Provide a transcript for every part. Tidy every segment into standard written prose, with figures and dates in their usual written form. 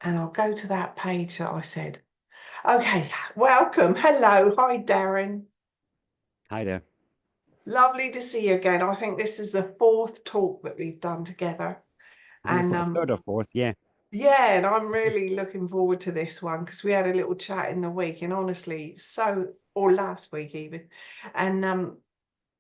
and I'll go to that page that I said. Okay, welcome. Hello. Hi, Darren. Hi there. Lovely to see you again. I think this is the fourth talk that we've done together. I think And the third or fourth, yeah. yeah, and I'm really looking forward to this one because we had a little chat in the week, and honestly, or last week even. And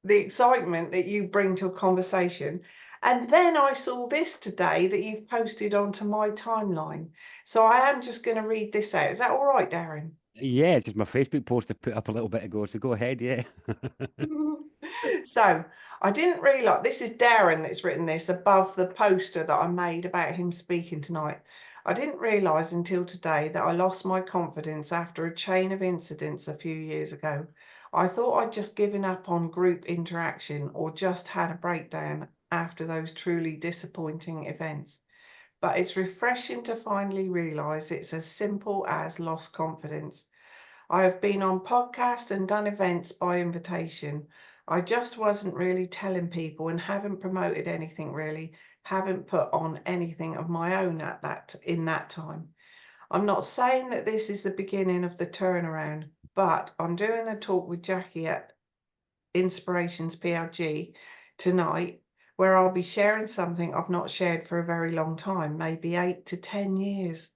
the excitement that you bring to a conversation. And then I saw this today that you've posted onto my timeline. So I am just going to read this out. Is that all right, Darren? Yeah, it's just my Facebook post I put up a little bit ago, so go ahead, yeah. So I didn't realise, this is Darren that's written this above the poster that I made about him speaking tonight. I didn't realise until today that I lost my confidence after a chain of incidents a few years ago. I thought I'd just given up on group interaction or just had a breakdown after those truly disappointing events. But it's refreshing to finally realise it's as simple as lost confidence. I have been on podcasts and done events by invitation. I just wasn't really telling people and haven't promoted anything really, haven't put on anything of my own in that time. I'm not saying that this is the beginning of the turnaround, but I'm doing a talk with Jackie at Inspirations PLG tonight, where I'll be sharing something I've not shared for a very long time, maybe 8 to 10 years.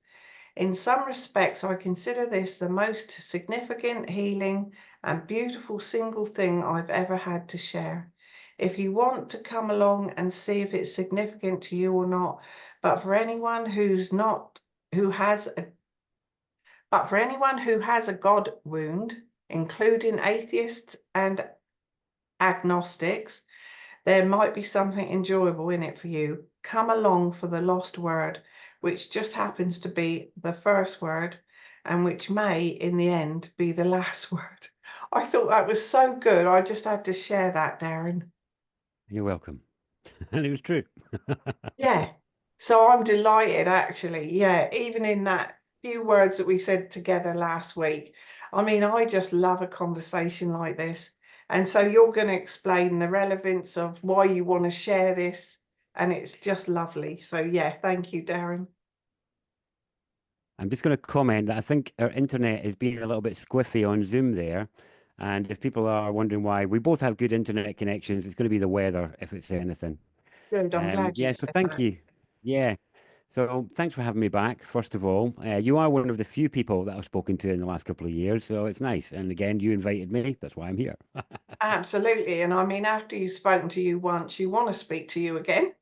In some respects, I consider this the most significant, healing, and beautiful single thing I've ever had to share. If you want to come along and see if it's significant to you or not, but for anyone who's not, who has a, but for anyone who has a God wound, including atheists and agnostics, there might be something enjoyable in it for you. Come along for the lost word, which just happens to be the first word and which may, in the end, be the last word. I thought that was so good. I just had to share that, Darren. You're welcome. And it was true. Yeah. So I'm delighted, actually. Yeah. Even in that few words that we said together last week. I mean, I just love a conversation like this. And so you're going to explain the relevance of why you want to share this. And it's just lovely. So, yeah, thank you, Darren. I'm just going to comment that I think our internet is being a little bit squiffy on Zoom there. And if people are wondering why, we both have good internet connections. It's going to be the weather if it's anything. Good. I'm glad you Yeah, so said thank that. you. Yeah. So thanks for having me back, first of all. You are one of the few people that I've spoken to in the last couple of years, so it's nice. And again, you invited me. That's why I'm here. Absolutely. And I mean, after you've spoken to you once, you want to speak to you again.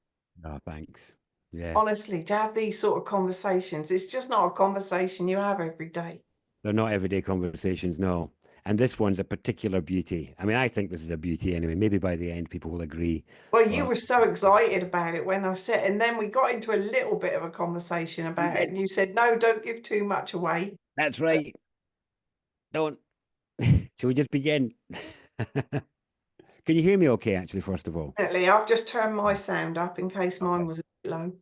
Oh, thanks. Yeah. Honestly, to have these sort of conversations, it's just not a conversation you have every day. They're not everyday conversations, no. And this one's a particular beauty. I mean, I think this is a beauty anyway. Maybe by the end, people will agree. Well, you But were so excited about it when I said, and then we got into a little bit of a conversation we about it, did. and you said, no, don't give too much away. That's But right. Don't. Shall we just begin? Can you hear me okay, actually, first of all? definitely, I've just turned my sound up in case mine Okay. was a bit low.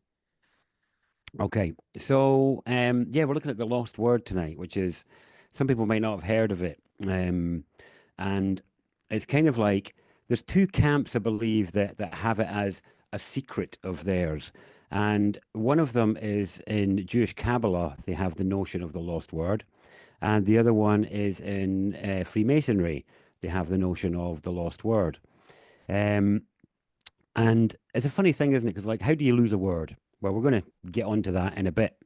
Okay. So, yeah, we're looking at the lost word tonight, which is some people may not have heard of it. And it's kind of like there's two camps, I believe, that have it as a secret of theirs. And one of them is in Jewish Kabbalah, they have the notion of the lost word. And the other one is in Freemasonry, they have the notion of the lost word. Um, and it's a funny thing, isn't it? Because, like, how do you lose a word? Well, we're going to get onto that in a bit.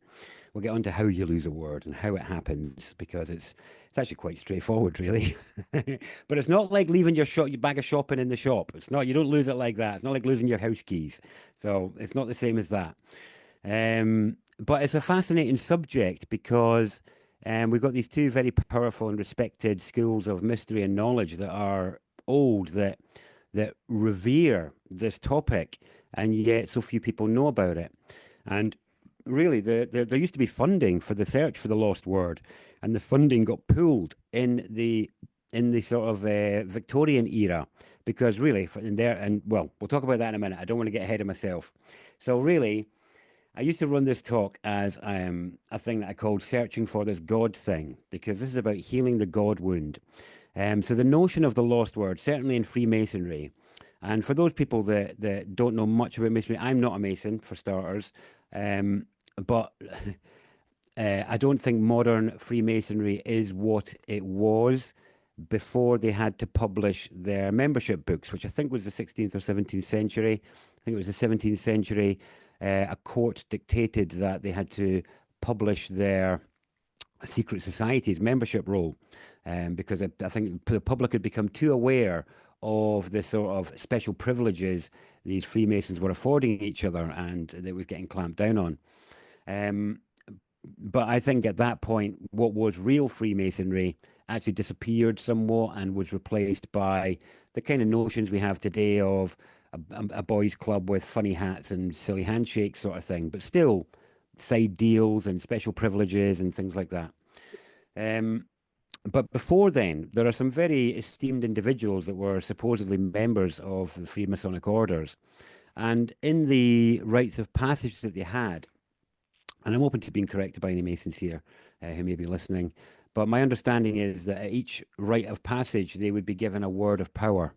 We'll get onto how you lose a word and how it happens because it's actually quite straightforward, really. But it's not like leaving your bag of shopping in the shop. It's not. You don't lose it like that. It's not like losing your house keys. So it's not the same as that. But it's a fascinating subject because we've got these two very powerful and respected schools of mystery and knowledge that are old that revere this topic, and yet so few people know about it. And really, there used to be funding for the search for the lost word, and the funding got pulled in the sort of Victorian era because really, in there, and well, we'll talk about that in a minute. I don't want to get ahead of myself. So really, I used to run this talk as a thing that I called searching for this God thing, because this is about healing the God wound. So the notion of the lost word, certainly in Freemasonry, and for those people that don't know much about Masonry, I'm not a Mason for starters, but I don't think modern Freemasonry is what it was before they had to publish their membership books, which I think was the 16th or 17th century. I think it was the 17th century. A court dictated that they had to publish their secret society's membership roll, because I think the public had become too aware of the sort of special privileges these Freemasons were affording each other, and it was getting clamped down on. Um, but I think at that point, what was real Freemasonry actually disappeared somewhat and was replaced by the kind of notions we have today of a boys' club with funny hats and silly handshakes sort of thing, but still side deals and special privileges and things like that. Um, but before then, there are some very esteemed individuals that were supposedly members of the Freemasonic orders. And in the rites of passage that they had, and I'm open to being corrected by any Masons here who may be listening, but my understanding is that at each rite of passage, they would be given a word of power.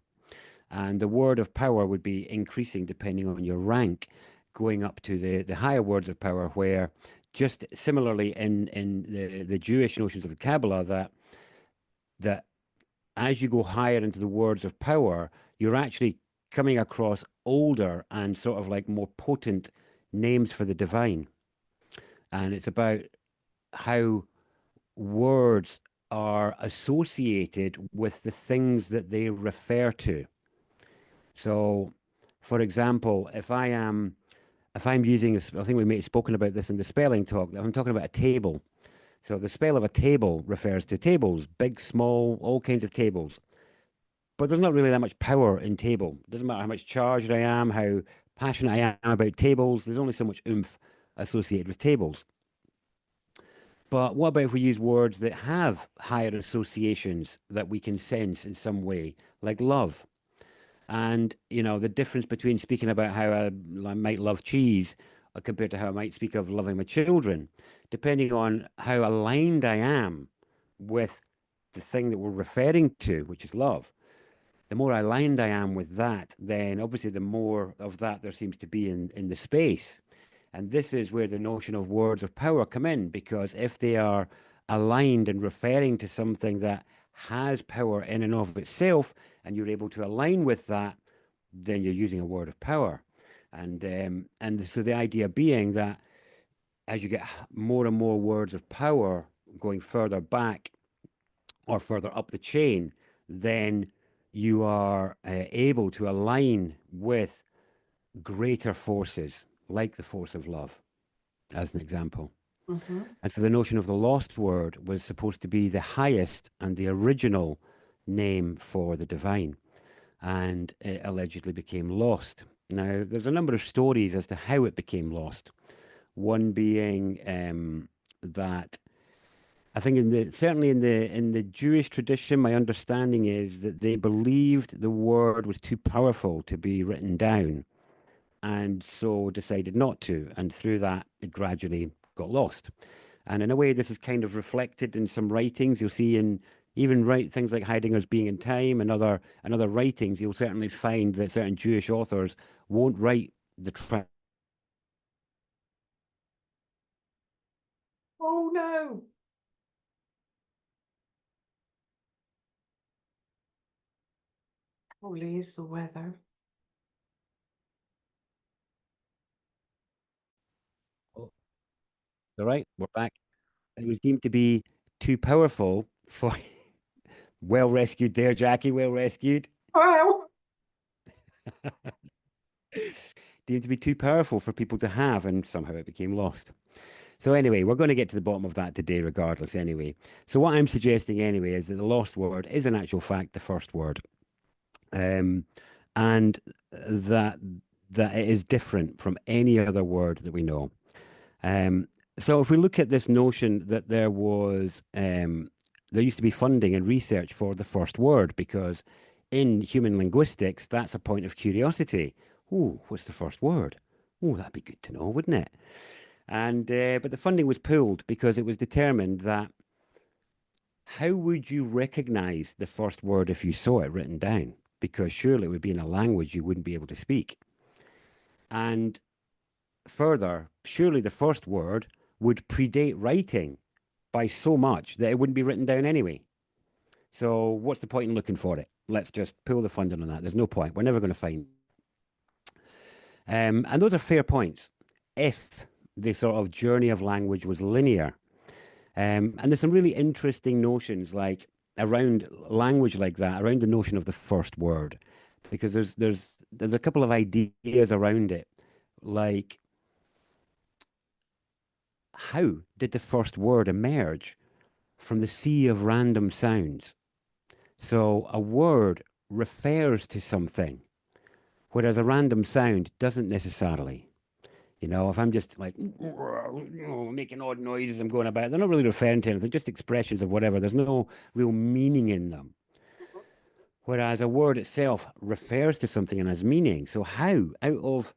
And the word of power would be increasing depending on your rank, going up to the higher words of power, where just similarly in the Jewish notions of the Kabbalah, that as you go higher into the words of power, you're actually coming across older and sort of like more potent names for the divine. And it's about how words are associated with the things that they refer to. So, for example, if I'm using this, I think we may have spoken about this in the spelling talk. I'm talking about a table. So the spell of a table refers to tables, big, small, all kinds of tables. But there's not really that much power in table. It doesn't matter how much charged I am, how passionate I am about tables. There's only so much oomph associated with tables. But what about if we use words that have higher associations that we can sense in some way, like love? And, you know, the difference between speaking about how I might love cheese compared to how I might speak of loving my children, depending on how aligned I am with the thing that we're referring to, which is love. The more aligned I am with that, then obviously the more of that there seems to be in the space. And this is where the notion of words of power come in, because if they are aligned and referring to something that has power in and of itself, and you're able to align with that, then you're using a word of power. And so the idea being that as you get more and more words of power going further back or further up the chain, then you are able to align with greater forces, like the force of love, as an example. Mm-hmm. And so the notion of the lost word was supposed to be the highest and the original name for the divine, and it allegedly became lost. Now, there's a number of stories as to how it became lost. One being that I think certainly in the Jewish tradition, my understanding is that they believed the word was too powerful to be written down, and so decided not to. And through that, it gradually got lost. And in a way, this is kind of reflected in some writings. You'll see in even write things like Heidegger's Being in Time and other writings, you'll certainly find that certain Jewish authors won't write the Oh no. Probably is the weather. all right, we're back. It was deemed to be too powerful for well rescued there, Jackie, well rescued. Well, Deemed to be too powerful for people to have, and somehow it became lost. So anyway, we're going to get to the bottom of that today, regardless. Anyway, so what I'm suggesting anyway is that the lost word is in actual fact the first word, um, and that it is different from any other word that we know. Um, so if we look at this notion that there used to be funding and research for the first word, because in human linguistics, that's a point of curiosity. Oh, what's the first word? Oh, that'd be good to know, wouldn't it? And but the funding was pulled because it was determined that how would you recognize the first word if you saw it written down? Because surely it would be in a language you wouldn't be able to speak. And further, surely the first word would predate writing by so much that it wouldn't be written down anyway. So what's the point in looking for it? Let's just pull the funding on that. There's no point. We're never going to find. And those are fair points. If the sort of journey of language was linear, and there's some really interesting notions like around language like that, around the notion of the first word, because there's a couple of ideas around it, like how did the first word emerge from the sea of random sounds? So a word refers to something, whereas a random sound doesn't necessarily. You know, if I'm just like making odd noises, I'm going about, they're not really referring to anything, just expressions of whatever. There's no real meaning in them. Whereas a word itself refers to something and has meaning. So how, out of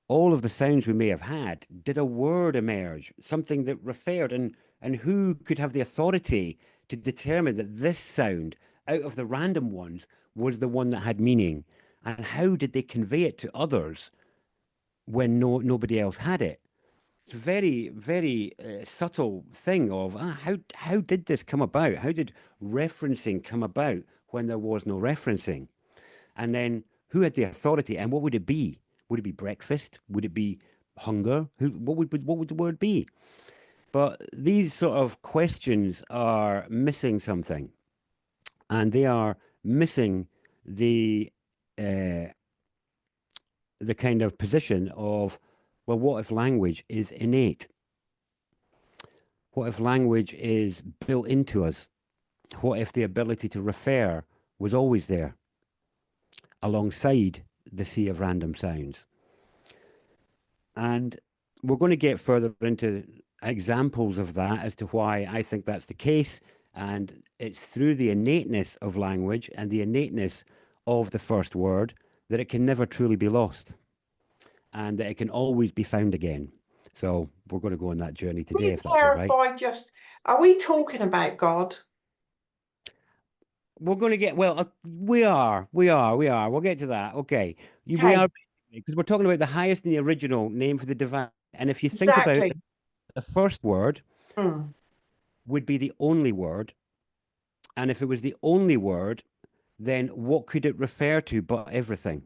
all of the sounds we may have had, did a word emerge? Something that referred, and who could have the authority to determine that this sound, out of the random ones, was the one that had meaning? And how did they convey it to others when nobody else had it? It's a very, very subtle thing of how did this come about? How did referencing come about when there was no referencing? And then who had the authority and what would it be? Would it be breakfast? Would it be hunger? What would the word be? But these sort of questions are missing something, and they are missing the uh, the kind of position of, well, what if language is innate? What if language is built into us? What if the ability to refer was always there alongside the sea of random sounds? And we're going to get further into examples of that as to why I think that's the case. And it's through the innateness of language and the innateness of the first word that it can never truly be lost and that it can always be found again. So we're going to go on that journey Can today, you if that's all right. clarify just, are we talking about God? We're going to get, well, we are. We'll get to that. Okay. We Okay, are, because we're talking about the highest and the original name for the divine. And if you think about exactly. it, the first word Mm. would be the only word. And if it was the only word, then what could it refer to but everything?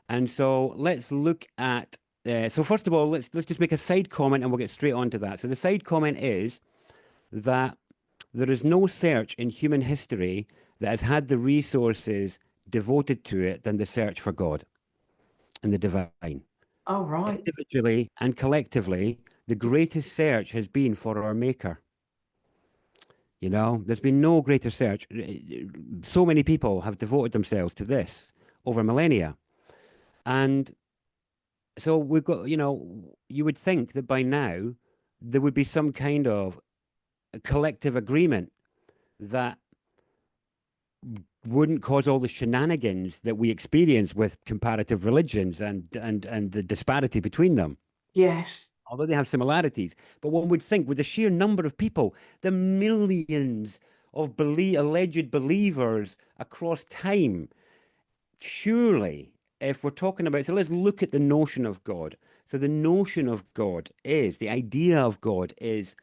And so let's look at, so first of all, let's just make a side comment and we'll get straight on to that. So the side comment is that there is no search in human history that has had the resources devoted to it than the search for God and the divine. Oh, right. Individually and collectively, the greatest search has been for our Maker. You know, there's been no greater search. So many people have devoted themselves to this over millennia. And so we've got, you would think that by now there would be some kind of collective agreement that wouldn't cause all the shenanigans that we experience with comparative religions and the disparity between them, Yes. although they have similarities. But one would think with the sheer number of people, the millions of alleged believers across time, surely, if we're talking about, so let's look at the notion of God. So the notion of God is, the idea of God is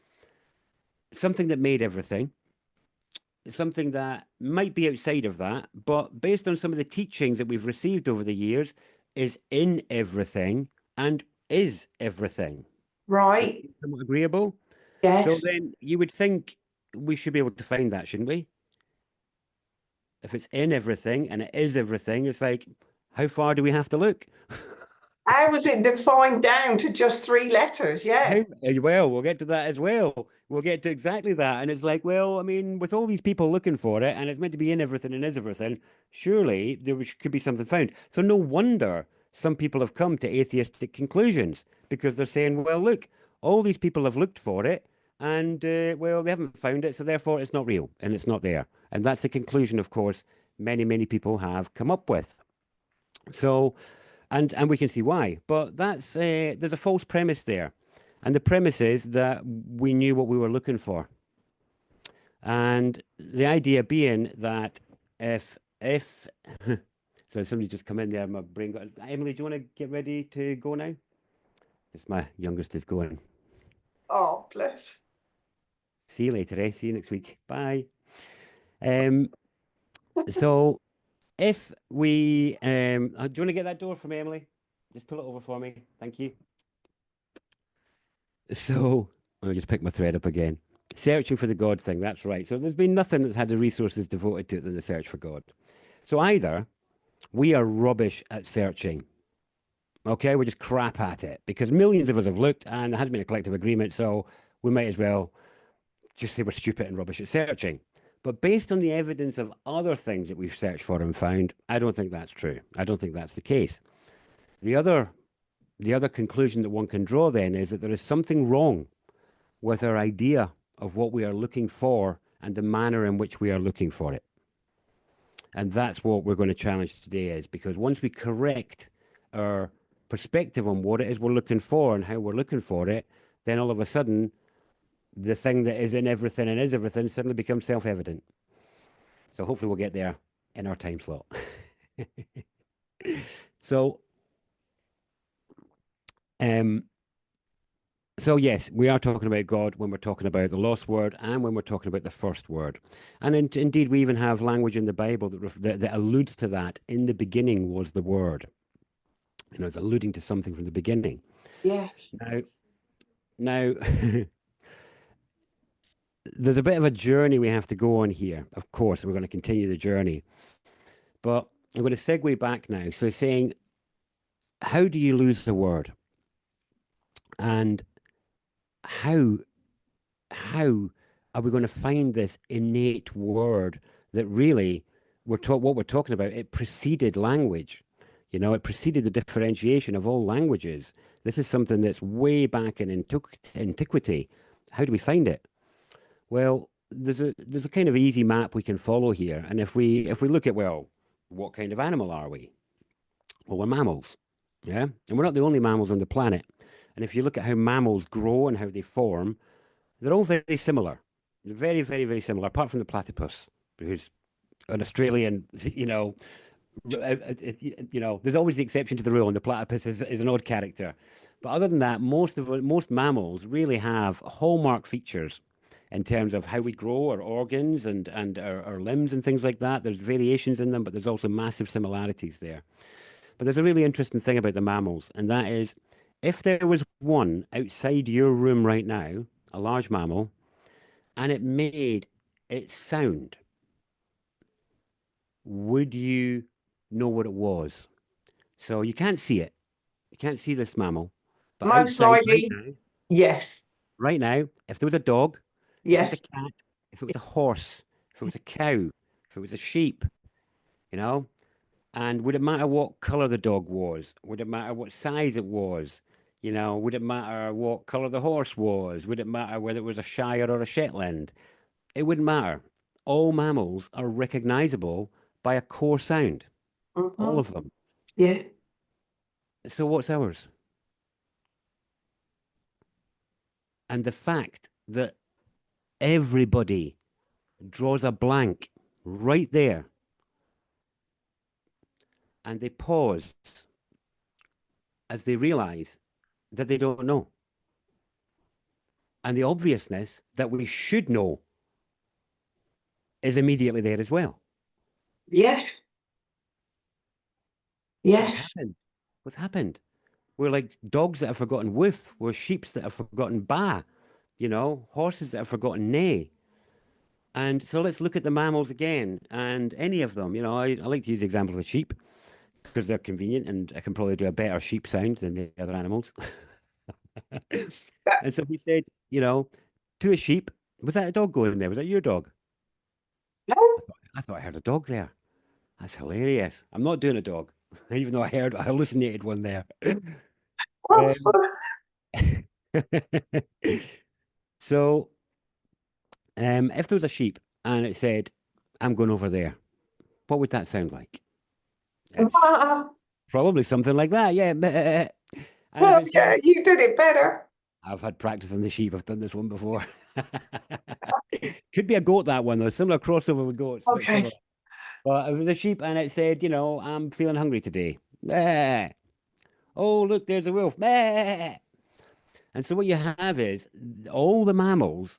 something that made everything, something that might be outside of that, but based on some of the teachings that we've received over the years, is in everything and is everything. That Right. seems somewhat agreeable. So Yes. then you would think we should be able to find that, shouldn't we? If it's in everything and it is everything, it's like, how far do we have to look? How was it defined down to just 3 letters? Yeah. Well, we'll get to that as well. We'll get to exactly that. And it's like, well, I mean, with all these people looking for it and it's meant to be in everything and is everything, surely could be something found. So no wonder some people have come to atheistic conclusions because they're saying, well, look, all these people have looked for it and, well, they haven't found it. So therefore, it's not real and it's not there. And that's the conclusion, of course, many, many people have come up with. So, and we can see why. But there's a false premise there, and the premise is that we knew what we were looking for, and the idea being that if so somebody just come in there, my brain got Emily. Do you want to get ready to go now? It's my youngest is going. Oh, bless. See you later, eh? See you next week. Bye. Um, so if we do you want to get that door for me, Emily? Just pull it over for me. Thank you. So let me just pick my thread up again. Searching for the God thing, that's right. So there's been nothing that's had the resources devoted to it than the search for God. So either we are rubbish at searching. Okay, we're just crap at it because millions of us have looked and there hasn't been a collective agreement, so we might as well just say we're stupid and rubbish at searching. But based on the evidence of other things that we've searched for and found, I don't think that's true. I don't think that's the case. The other the other conclusion that one can draw then is that there is something wrong with our idea of what we are looking for and the manner in which we are looking for it. And that's what we're going to challenge today is because once we correct our perspective on what it is we're looking for and how we're looking for it, then all of a sudden the thing that is in everything and is everything suddenly becomes self-evident. So hopefully we'll get there in our time slot. So, um, so yes, we are talking about God when we're talking about the lost word and when we're talking about the first word. And indeed, we even have language in the Bible that alludes to that. In the beginning was the word. You know, it's alluding to something from the beginning. Yes. Now, there's a bit of a journey we have to go on here. Of course, we're going to continue the journey. But I'm going to segue back now. So saying, how do you lose the word? And how how are we going to find this innate word that really what we're talking about? It preceded language. You know, it preceded the differentiation of all languages. This is something that's way back in antiquity. How do we find it? Well, there's a kind of easy map we can follow here. And if we look at, well, what kind of animal are we? Well, we're mammals. Yeah. And we're not the only mammals on the planet. And if you look at how mammals grow and how they form, they're all very similar. Very, very, very similar, apart from the platypus, who's an Australian, there's always the exception to the rule, and the platypus is an odd character. But other than that, most mammals really have hallmark features in terms of how we grow our organs and our limbs and things like that. There's variations in them, but there's also massive similarities there. But there's a really interesting thing about the mammals, and that is if there was one outside your room right now, a large mammal, and it made its sound, would you know what it was? So you can't see it. You can't see this mammal. But Most outside likely, yes. right now, if there was a dog, if it was a Yes. cat, if it was a horse, if it was a cow, if it was a sheep, you know, and would it matter what color the dog was? Would it matter what size it was? You know, would it matter what color the horse was? Would it matter whether it was a Shire or a Shetland? It wouldn't matter. All mammals are recognizable by a core sound, all Hmm. of them. Yeah. So what's ours? And the fact that everybody draws a blank right there and they pause as they realize that they don't know. And the obviousness that we should know is immediately there as well. Yes. What's Yes. happened? What's happened? We're like dogs that have forgotten woof. We're sheep that have forgotten baa. You know, horses that have forgotten neigh. And so let's look at the mammals again and any of them. You know, I like to use the example of the sheep because they're convenient and I can probably do a better sheep sound than the other animals. That, And so we said, you know, to a sheep, was that a dog going there? Was that your dog? no. I thought I heard a dog there. That's hilarious. I'm not doing a dog, even though I hallucinated one there. Well, Um, so, if there was a sheep and it said, I'm going over there, what would that sound like? It's probably something like that, yeah. And if well, it yeah, said, you did it better. I've had practice on the sheep, I've done this one before. Could be a goat, that one, though. Similar crossover with goats, but Okay. similar. But if it was a sheep and it said, you know, I'm feeling hungry today. Oh, look, there's a wolf. And so what you have is all the mammals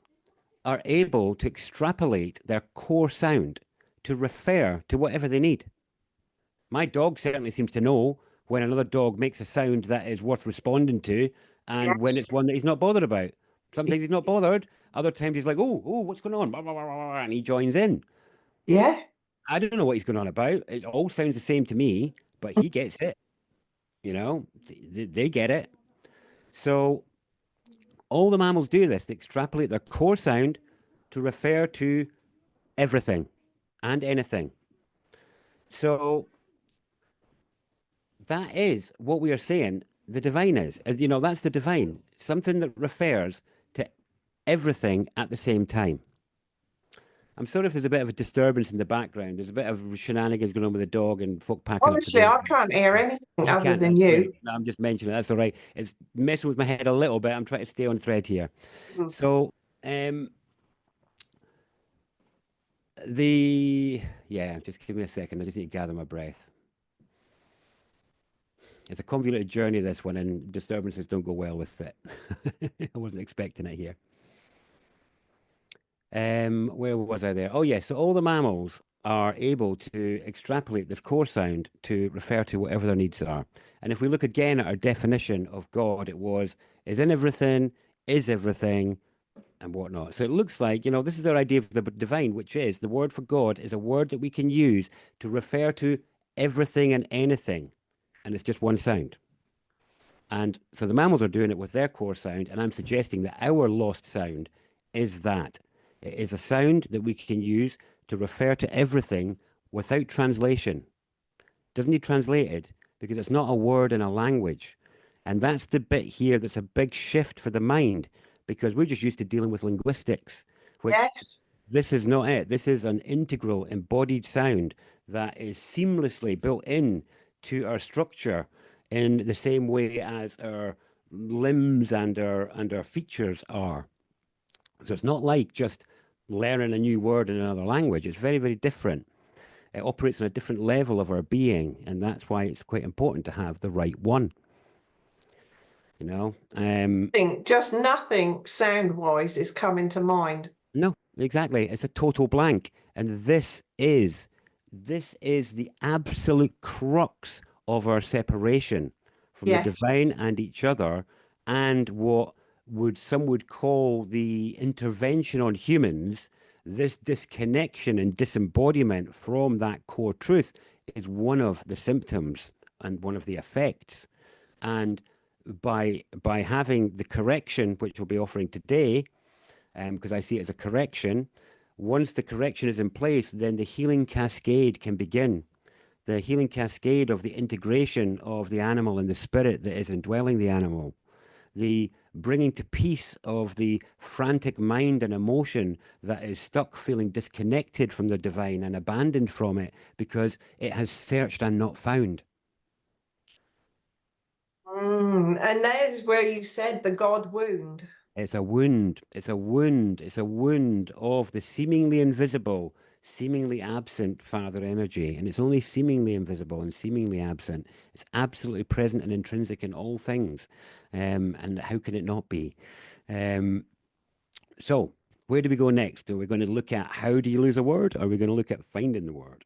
are able to extrapolate their core sound to refer to whatever they need. My dog certainly seems to know when another dog makes a sound that is worth responding to and when Yes. it's one that he's not bothered about. Sometimes he's not bothered. Other times he's like, oh, what's going on? And he joins in. Yeah. I don't know what he's going on about. It all sounds the same to me, but he gets it. You know, they get it. So all the mammals do this. They extrapolate their core sound to refer to everything and anything. So that is what we are saying the divine is. You know, that's the divine, something that refers to everything at the same time. I'm sorry if there's a bit of a disturbance in the background. There's a bit of shenanigans going on with the dog and folk packing up the Honestly, door. I can't hear anything You other can't. than That's you. great. No, I'm just mentioning it. That's all right. It's messing with my head a little bit. I'm trying to stay on thread here. Mm. So, um, the yeah, just give me a second. I just need to gather my breath. It's a convoluted journey, this one, and disturbances don't go well with it. I wasn't expecting it here. Where was I there? Oh, yes. So all the mammals are able to extrapolate this core sound to refer to whatever their needs are. And if we look again at our definition of God, it was is in everything, is everything, and whatnot. So it looks like, you know, this is our idea of the divine, which is the word for God is a word that we can use to refer to everything and anything. And it's just one sound. And so the mammals are doing it with their core sound, and I'm suggesting that our lost sound is that. It is a sound that we can use to refer to everything without translation. Doesn't need translated because it's not a word in a language. And that's the bit here that's a big shift for the mind because we're just used to dealing with linguistics, which Yes. this is not it. This is an integral, embodied sound that is seamlessly built in to our structure in the same way as our limbs and our features are. So it's not like just learning a new word in another language. It's very, very different. It operates on a different level of our being, and that's why it's quite important to have the right one. You know, Think just nothing sound-wise is coming to mind. no, exactly. It's a total blank. And this is the absolute crux of our separation from the Yes. divine and each other, and what would some would call the intervention on humans. This disconnection and disembodiment from that core truth is one of the symptoms and one of the effects. And by having the correction, which we'll be offering today, because I see it as a correction. Once the correction is in place, then the healing cascade can begin. The healing cascade of the integration of the animal and the spirit that is indwelling the animal. The bringing to peace of the frantic mind and emotion that is stuck feeling disconnected from the divine and abandoned from it because it has searched and not found. And there's where you said the God wound. It's a wound. It's a wound. It's a wound of the seemingly invisible, seemingly absent father energy. And it's only seemingly invisible and seemingly absent. It's absolutely present and intrinsic in all things. And how can it not be? Um, so, where do we go next? Are we going to look at how do you lose a word? Or are we going to look at finding the word?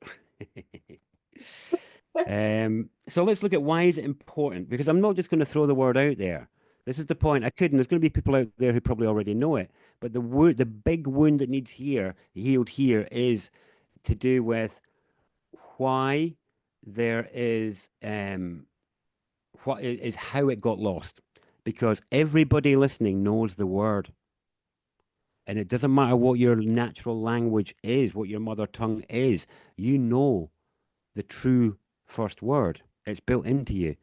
So let's look at why is it important? Because I'm not just going to throw the word out there. This is the point. I couldn't. There's going to be people out there who probably already know it. But the big wound that needs healed here, is to do with why there is what is how it got lost. Because everybody listening knows the word. And it doesn't matter what your natural language is, what your mother tongue is, you know the true first word. It's built into you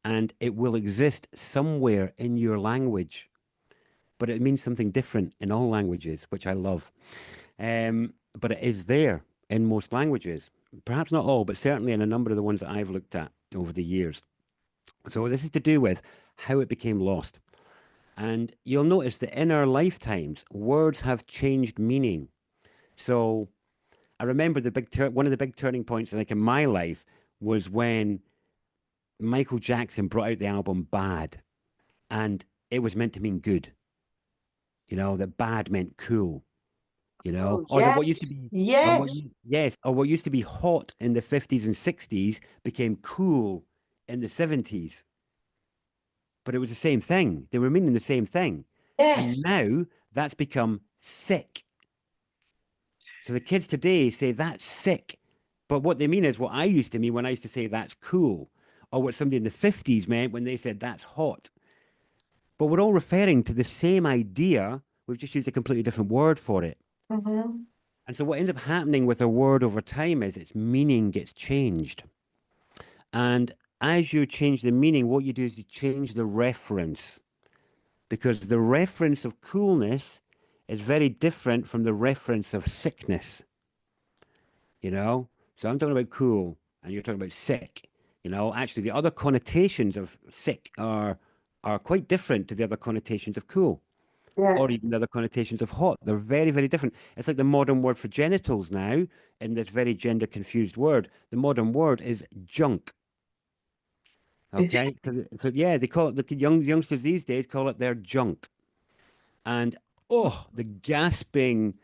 and it will exist somewhere in your language, but it means something different in all languages, which I love. But it is there in most languages, perhaps not all, but certainly in a number of the ones that I've looked at over the years. So this is to do with how it became lost. And you'll notice that in our lifetimes, words have changed meaning. So I remember one of the big turning points, like in my life, was when Michael Jackson brought out the album Bad, and it was meant to mean good. That bad meant cool. Oh, Or that what used to yes, be, yes, yes, or what used to be hot in the 50s and 60s became cool in the 70s. But it was the same thing. They were meaning the same thing. And yes. now that's become sick. So the kids today say that's sick. But what they mean is what I used to mean when I used to say that's cool, or what somebody in the 50s meant when they said that's hot. But we're all referring to the same idea. We've just used a completely different word for it. Hmm. And so what ends up happening with a word over time is its meaning gets changed. And as you change the meaning, what you do is you change the reference, because the reference of coolness is very different from the reference of sickness, you know? So I'm talking about cool and you're talking about sick. Actually the other connotations of sick are quite different to the other connotations of cool, Yeah, or even the other connotations of hot. They're very, very different. It's like the modern word for genitals now, in this very gender confused word. The modern word is junk. it- Okay, so yeah, they call it, the youngsters these days call it their junk. And oh, the gasping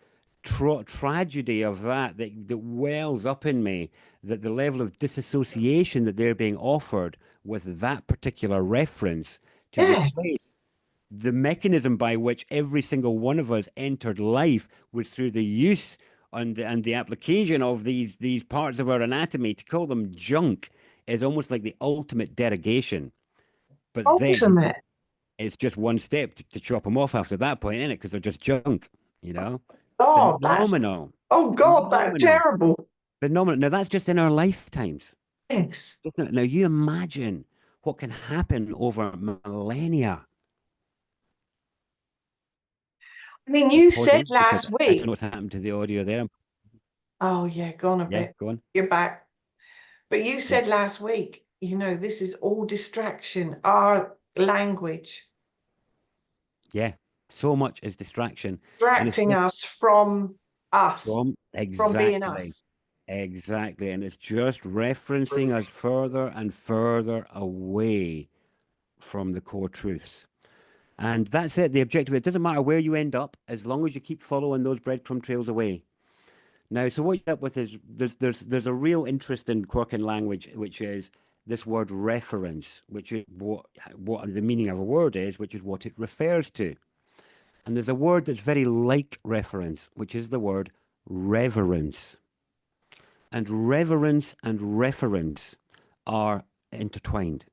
tragedy of that wells up in me, that the level of disassociation that they're being offered with that particular reference to yeah, replace the mechanism by which every single one of us entered life was through the use and the application of these parts of our anatomy. To call them junk is almost like the ultimate derogation. But then ultimate. it's just one step to chop them off after that point, isn't it? Because they're just junk, you know? God, Phenomenal. oh God, that's Phenomenal. terrible. Phenomenal. Now, that's just in our lifetimes. Yes. Now, you imagine what can happen over millennia. I mean, I'm you said pausing because last I don't week, know what's happened to the audio there. oh yeah, gone a Yeah, bit. go on. You're back. But you Yeah. said last week, this is all distraction, our language, Yeah. So much is distraction. And it's distracting just us from us, from from being exactly, us. exactly. And it's just referencing us further and further away from the core truths. And that's it. The objective, it doesn't matter where you end up as long as you keep following those breadcrumb trails away. Now, so what you end up with is there's a real interest in quirk in language, which is this word reference, which is what the meaning of a word is, which is what it refers to. And there's a word that's very like reference, which is the word reverence. And reverence and reference are intertwined.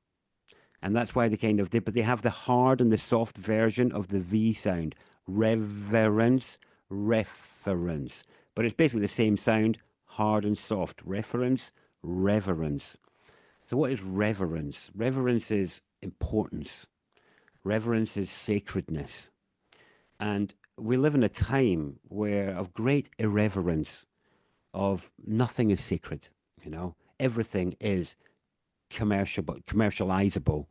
And that's why but they have the hard and the soft version of the V sound. Reverence, reference. But it's basically the same sound, hard and soft. Reference, reverence. So what is reverence? Reverence is importance. Reverence is sacredness. And we live in a time where of great irreverence, of nothing is sacred, Everything is commercializable.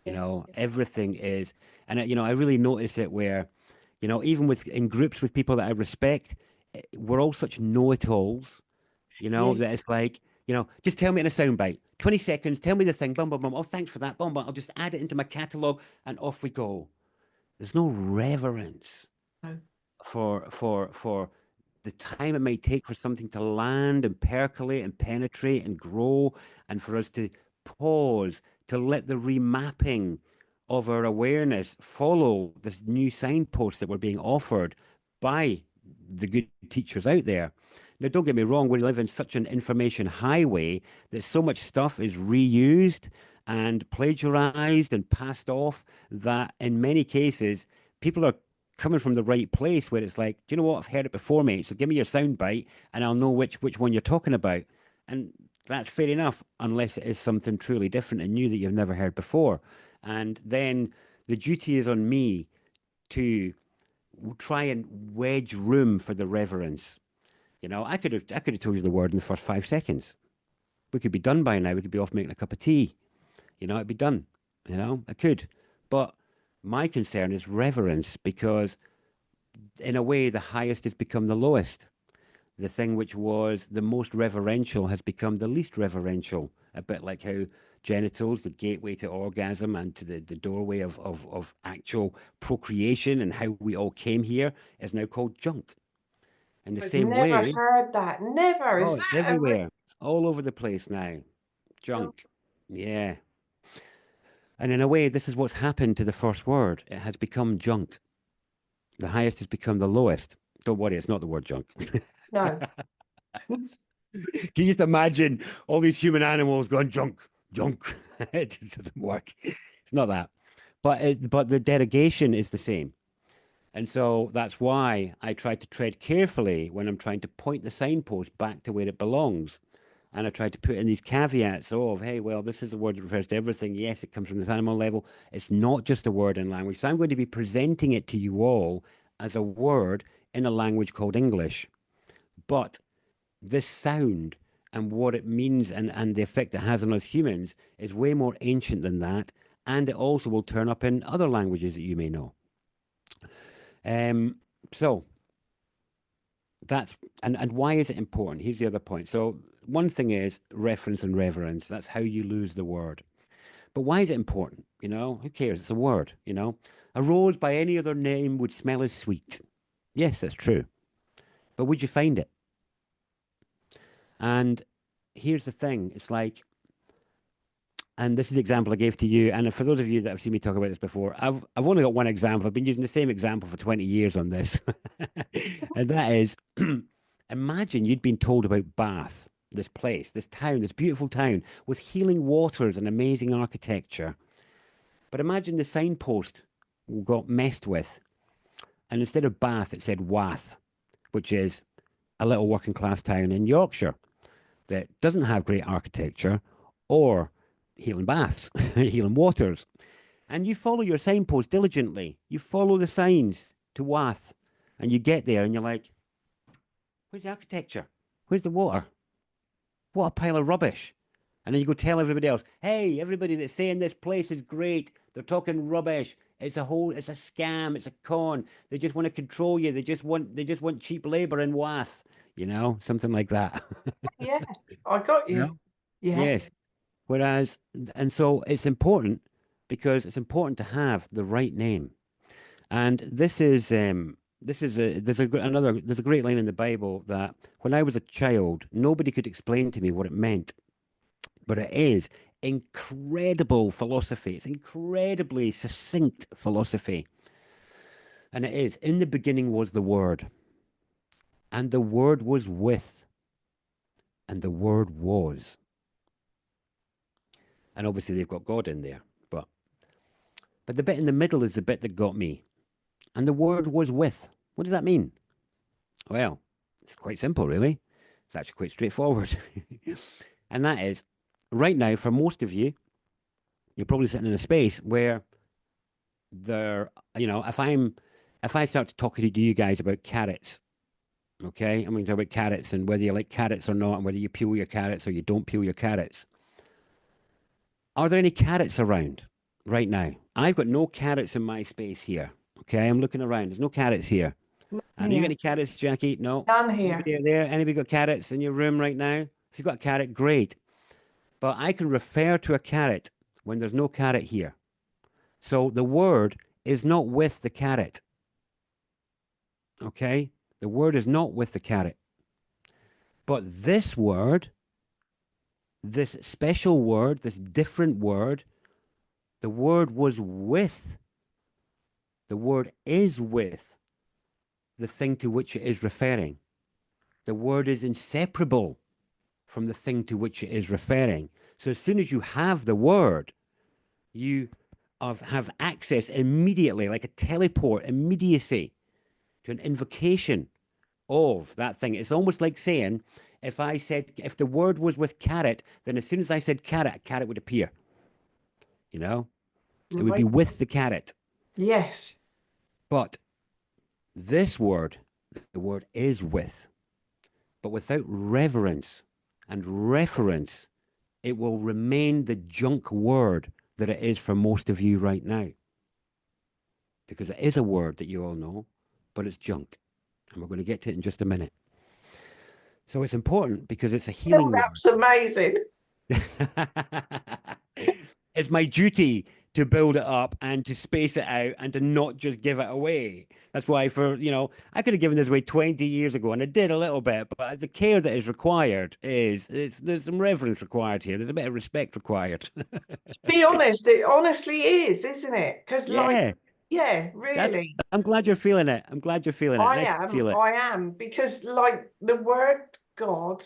Yes. Everything is, and I really notice it where, even with in groups with people that I respect, we're all such know-it-alls, Yeah. that it's like, just tell me in a soundbite, 20 seconds, tell me the thing, bum, bum, bum. Oh, thanks for that, bum, bum. I'll just add it into my catalog and off we go. There's no reverence No. for the time it may take for something to land and percolate and penetrate and grow, and for us to pause, to let the remapping of our awareness follow this new signpost that we're being offered by the good teachers out there. Now, don't get me wrong, we live in such an information highway that so much stuff is reused and plagiarized and passed off that in many cases people are coming from the right place where it's like, do you know what? I've heard it before, mate. So give me your sound bite and I'll know which one you're talking about. And that's fair enough, unless it is something truly different and new that you've never heard before. And then the duty is on me to try and wedge room for the reverence. I could have told you the word in the first 5 seconds. We could be done by now. We could be off making a cup of tea. It'd be done. I could. But my concern is reverence, because in a way, the highest has become the lowest. The thing which was the most reverential has become the least reverential. A bit like how genitals, the gateway to orgasm and to the doorway of actual procreation and how we all came here, is now called junk. In the I've same never way, heard that. Never. oh, Is it's that a real? everywhere. It's all over the place now. Junk. Yeah. And in a way, this is what's happened to the first word. It has become junk. The highest has become the lowest. Don't worry, it's not the word junk. No. Can you just imagine all these human animals going junk, junk? It just doesn't work. It's not that. But the derogation is the same. And so that's why I try to tread carefully when I'm trying to point the signpost back to where it belongs. And I try to put in these caveats of, hey, well, this is a word that refers to everything. Yes, it comes from this animal level. It's not just a word in language. So I'm going to be presenting it to you all as a word in a language called English. But this sound and what it means and the effect it has on us humans is way more ancient than that. And it also will turn up in other languages that you may know. So that's and why is it important? Here's the other point. So one thing is reference and reverence. That's how you lose the word. But why is it important? You know, who cares? It's a word, you know. A rose by any other name would smell as sweet. Yes, that's true. But would you find it? And here's the thing. It's like, and this is the example I gave to you. And for those of you that have seen me talk about this before, I've only got one example. I've been using the same example for 20 years on this. And that is, imagine you'd been told about Bath, this place, this town, this beautiful town with healing waters and amazing architecture. But imagine the signpost got messed with. And instead of Bath, it said Wath, which is a little working class town in Yorkshire that doesn't have great architecture or healing baths, healing waters. And you follow your signpost diligently. You follow the signs to Wath, and you get there and you're like, where's the architecture? Where's the water? What a pile of rubbish. And then you go tell everybody else, hey, everybody that's saying this place is great, they're talking rubbish. It's a scam, it's a con. They just want to control you. They just want cheap labor in Wath, you know, something like that. Yeah, I got You you. know? Yeah. Yes. Whereas, and so it's important because it's important to have the right name. And there's a great line in the Bible that when I was a child, nobody could explain to me what it meant, but it is incredible philosophy. It's incredibly succinct philosophy. And it is, in the beginning was the Word, and the Word was with, and the Word was. And obviously they've got God in there, but the bit in the middle is the bit that got me. And the Word was with. What does that mean? Well, it's quite simple, really. It's actually quite straightforward. And that is, right now, for most of you, you're probably sitting in a space where there, you know, if I start talking to you guys about carrots, okay, I'm going to talk about carrots and whether you like carrots or not, and whether you peel your carrots or you don't peel your carrots. Are there any carrots around right now? I've got no carrots in my space here. Okay, I'm looking around. There's no carrots here. None And you got here. any carrots, Jackie? No. None here. Anybody out there? Anybody got carrots in your room right now? If you've got a carrot, great. But I can refer to a carrot when there's no carrot here. So the word is not with the carrot. Okay? The word is not with the carrot. But this word, this special word, this different word, the word was with, the word is with the thing to which it is referring. The word is inseparable from the thing to which it is referring. So as soon as you have the word, you have access immediately, like a teleport, immediacy to an invocation of that thing. It's almost like saying, if the word was with carrot, then as soon as I said carrot, a carrot would appear. You know, it would be Right. with the carrot. Yes. But this word, the word is with, but without reverence and reference, it will remain the junk word that it is for most of you right now. Because it is a word that you all know, but it's junk. And we're going to get to it in just a minute. So it's important because it's a Oh, healing that's amazing. word. it's my duty to build it up and to space it out and to not just give it away. That's why I could have given this away 20 years ago and I did a little bit, but the care that is required there's some reverence required here. There's a bit of respect required. Be honest, it honestly is, isn't it? Because like, Yeah, yeah, that's, really, I'm glad you're feeling it. I'm glad you're feeling it. Nice to feel it. I am, because like the word God,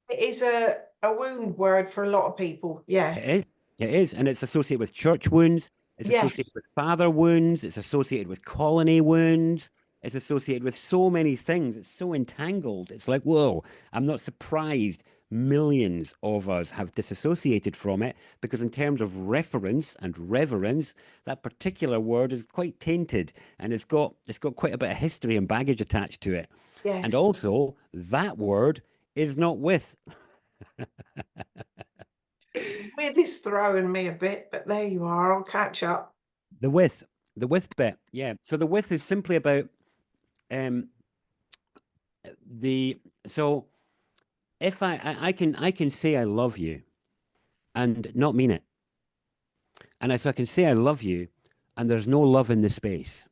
it is a wound word for a lot of people. Yeah. It is. It is. And it's associated with church wounds. It's associated Yes. with father wounds. It's associated with colony wounds. It's associated with so many things. It's so entangled. It's like, whoa, I'm not surprised millions of us have disassociated from it because, in terms of reference and reverence, that particular word is quite tainted and it's got quite a bit of history and baggage attached to it. And Yes. also, that word is not with. With this throwing me a bit, but there you are. I'll catch up. The with, the with bit, yeah. So the with is simply about um the so if I can say I love you and not mean it, so I can say I love you, and there's no love in the space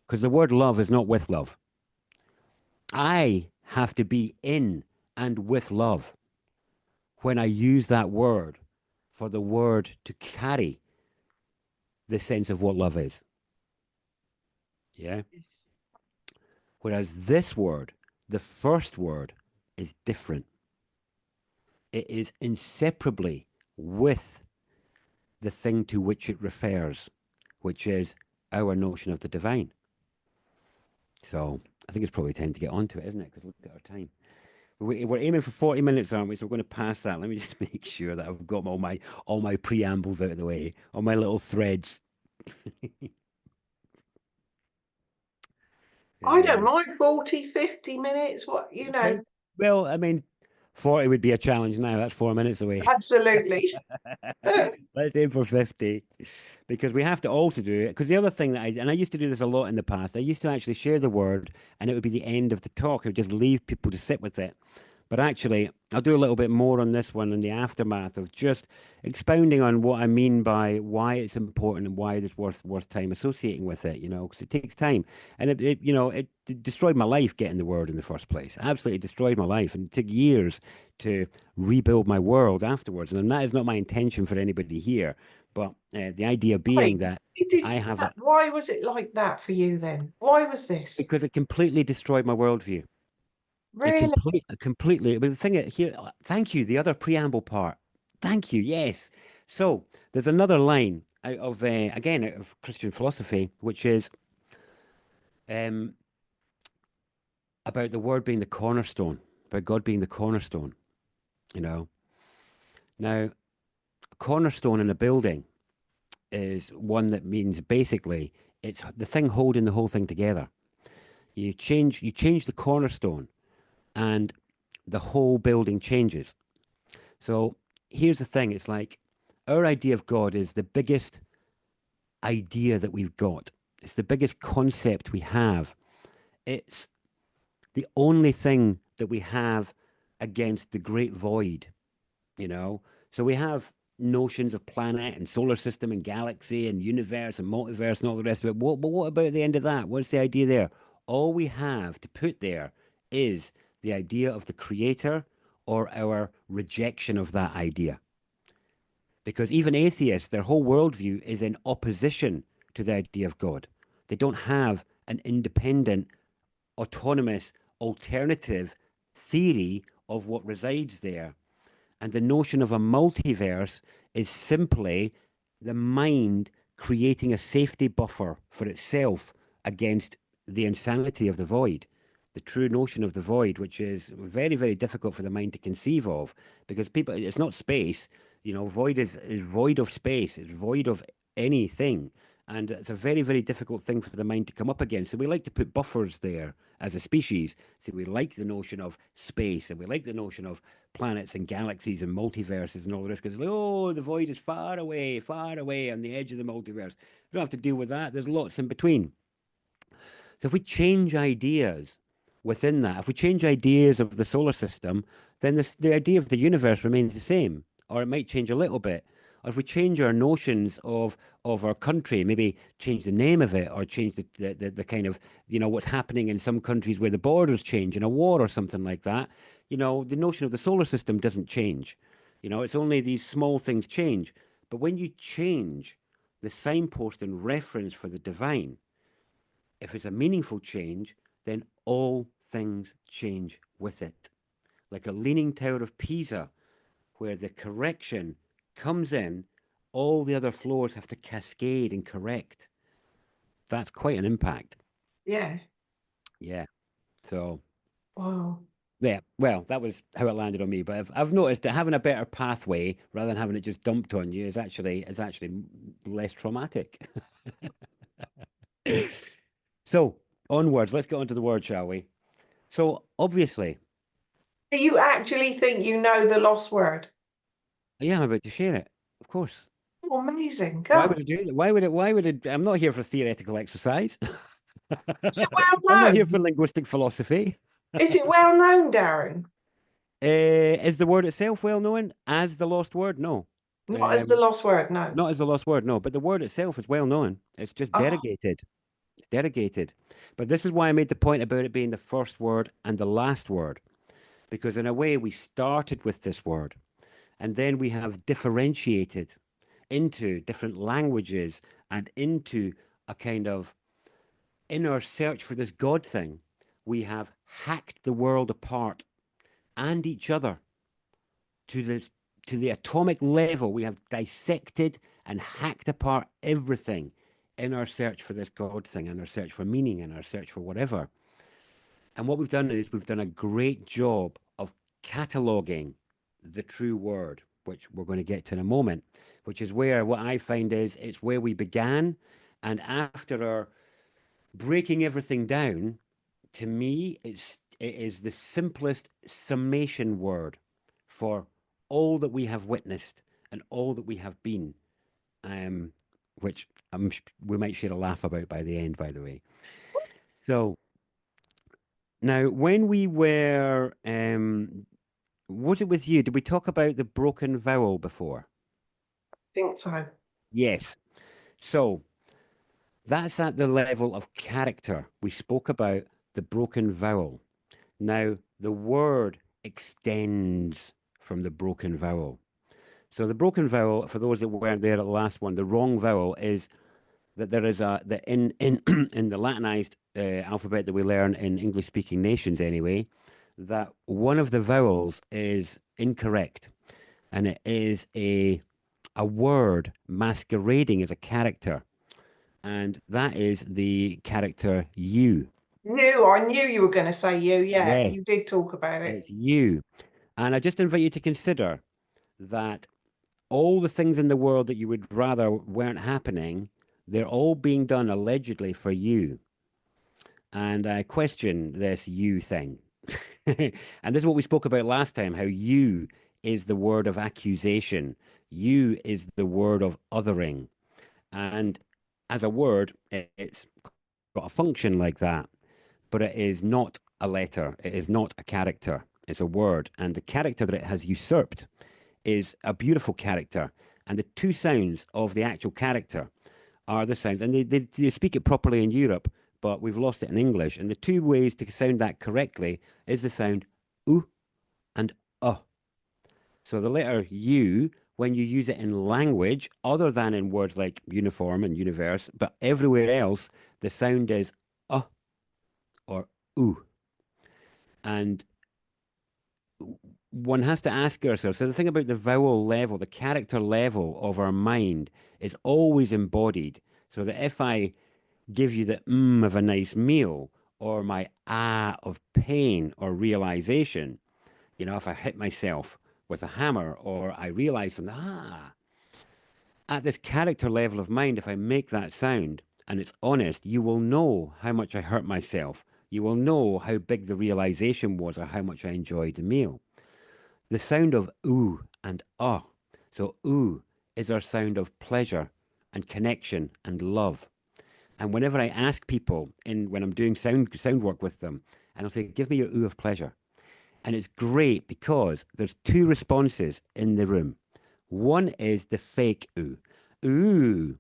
because the word love is not with love. I have to be in and with love when I use that word for the word to carry the sense of what love is. Yeah. Whereas this word, the first word, is different. It is inseparably with the thing to which it refers, which is our notion of the divine. So I think it's probably time to get on to it, isn't it? Because look at our time. We're aiming for 40 minutes, aren't we? So we're going to pass that. Let me just make sure that I've got all my preambles out of the way, all my little threads. I don't Yeah. mind 40, 50 minutes. What, Okay. Well, I mean, 40 would be a challenge now. That's 4 minutes away. absolutely. Let's aim for 50 because we have to also do it. Because the other thing and I used to do this a lot in the past, I used to actually share the word and it would be the end of the talk. I would just leave people to sit with it. But actually, I'll do a little bit more on this one in the aftermath of just expounding on what I mean by why it's important and why it's worth time associating with it, because it takes time. And it destroyed my life getting the word in the first place. Absolutely destroyed my life. And it took years to rebuild my world afterwards. And that is not my intention for anybody here. But the idea Why being that did I have a, why was it like that for you then? Why was this? because it completely destroyed my worldview. Really? Completely. But the thing here, thank you. The other preamble part. Thank you. Yes. So there's another line out of again out of Christian philosophy, which is um, about the word being the cornerstone, about God being the cornerstone. You know, now a cornerstone in a building is one that means basically it's the thing holding the whole thing together. You change the cornerstone, and the whole building changes. So here's the thing, it's like our idea of God is the biggest idea that we've got. It's the biggest concept we have. It's the only thing that we have against the great void, you know? So we have notions of planet and solar system and galaxy and universe and multiverse and all the rest of it. But what about the end of that? What's the idea there? All we have to put there is the idea of the creator or our rejection of that idea. Because even atheists, their whole worldview is in opposition to the idea of God. They don't have an independent, autonomous, alternative theory of what resides there. And the notion of a multiverse is simply the mind creating a safety buffer for itself against the insanity of the void. The true notion of the void, which is very, very difficult for the mind to conceive of, because it's not space. Void is void of space, it's void of anything. And it's a very, very difficult thing for the mind to come up against. So we like to put buffers there as a species. So we like the notion of space and we like the notion of planets and galaxies and multiverses and all the rest. Because, oh, the void is far away on the edge of the multiverse. We don't have to deal with that. There's lots in between. So if we change ideas within that, if we change ideas of the solar system, then the idea of the universe remains the same. or it might change a little bit. Or if we change our notions of our country, maybe change the name of it, or change the kind of, what's happening in some countries where the borders change in a war or something like that, the notion of the solar system doesn't change. It's only these small things change. But when you change the signpost and reference for the divine, if it's a meaningful change, then all things change with it. Like a leaning tower of Pisa, where the correction comes in, all the other floors have to cascade and correct. That's quite an impact. Yeah. Yeah. So, Wow. yeah. Well, that was how it landed on me. But I've noticed that having a better pathway rather than having it just dumped on you is actually less traumatic. So, onwards. Let's get on to the word, shall we? So, obviously, Do you actually think you know the lost word? yeah, I'm about to share it. Of course. Oh, amazing. Why Go. would I do that? Why would it? I'm not here for theoretical exercise. Is it well I'm not here for known? linguistic philosophy. Is it well known, Darren? Is the word itself well known as the lost word? No. Not as the Um, lost word, no. Not as the lost word, no. But the word itself is well known. It's just Oh, delegated. It's delegated. But this is why I made the point about it being the first word and the last word. Because in a way, we started with this word and then we have differentiated into different languages and into a kind of inner search for this God thing. We have hacked the world apart and each other to the atomic level. We have dissected and hacked apart everything in our search for this God thing, in our search for meaning, in our search for whatever. And what we've done is we've done a great job of cataloging the true word, which we're going to get to in a moment, which is where what I find is it's where we began. And after our breaking everything down, to me, it is the simplest summation word for all that we have witnessed and all that we have been, which we might share a laugh about by the end, by the way. So now, when we were, was it with you? Did we talk about the broken vowel before? I think so. Yes. So that's at the level of character. We spoke about the broken vowel. Now, the word extends from the broken vowel. So the broken vowel, for those that weren't there at the last one, the wrong vowel is that there is that in in the Latinized alphabet that we learn in English speaking nations anyway, that one of the vowels is incorrect, and it is a word masquerading as a character, and that is the character you. I knew you were going to say you. Yeah, Yes, you did talk about it. it's you. And I just invite you to consider that all the things in the world that you would rather weren't happening, they're all being done allegedly for you. And I question this you thing. And this is what we spoke about last time, how you is the word of accusation. You is the word of othering. And as a word, it's got a function like that, but it is not a letter. It is not a character. It's a word. And the character that it has usurped is a beautiful character. And the two sounds of the actual character are the sounds, and they speak it properly in Europe, but we've lost it in English. And the two ways to sound that correctly is the sound oo and uh. So the letter U, when you use it in language, other than in words like uniform and universe, but everywhere else, the sound is or oo. And one has to ask ourselves. So the thing about the vowel level, the character level of our mind is always embodied. So that if I give you the of a nice meal or my of pain or realization, if I hit myself with a hammer or I realize something, at this character level of mind, if I make that sound and it's honest, you will know how much I hurt myself. You will know how big the realization was or how much I enjoyed the meal. The sound of ooh and ah. So ooh is our sound of pleasure and connection and love. And whenever I ask people when I'm doing sound work with them, and I'll say, give me your ooh of pleasure. And it's great because there's two responses in the room. One is the fake ooh. Ooh.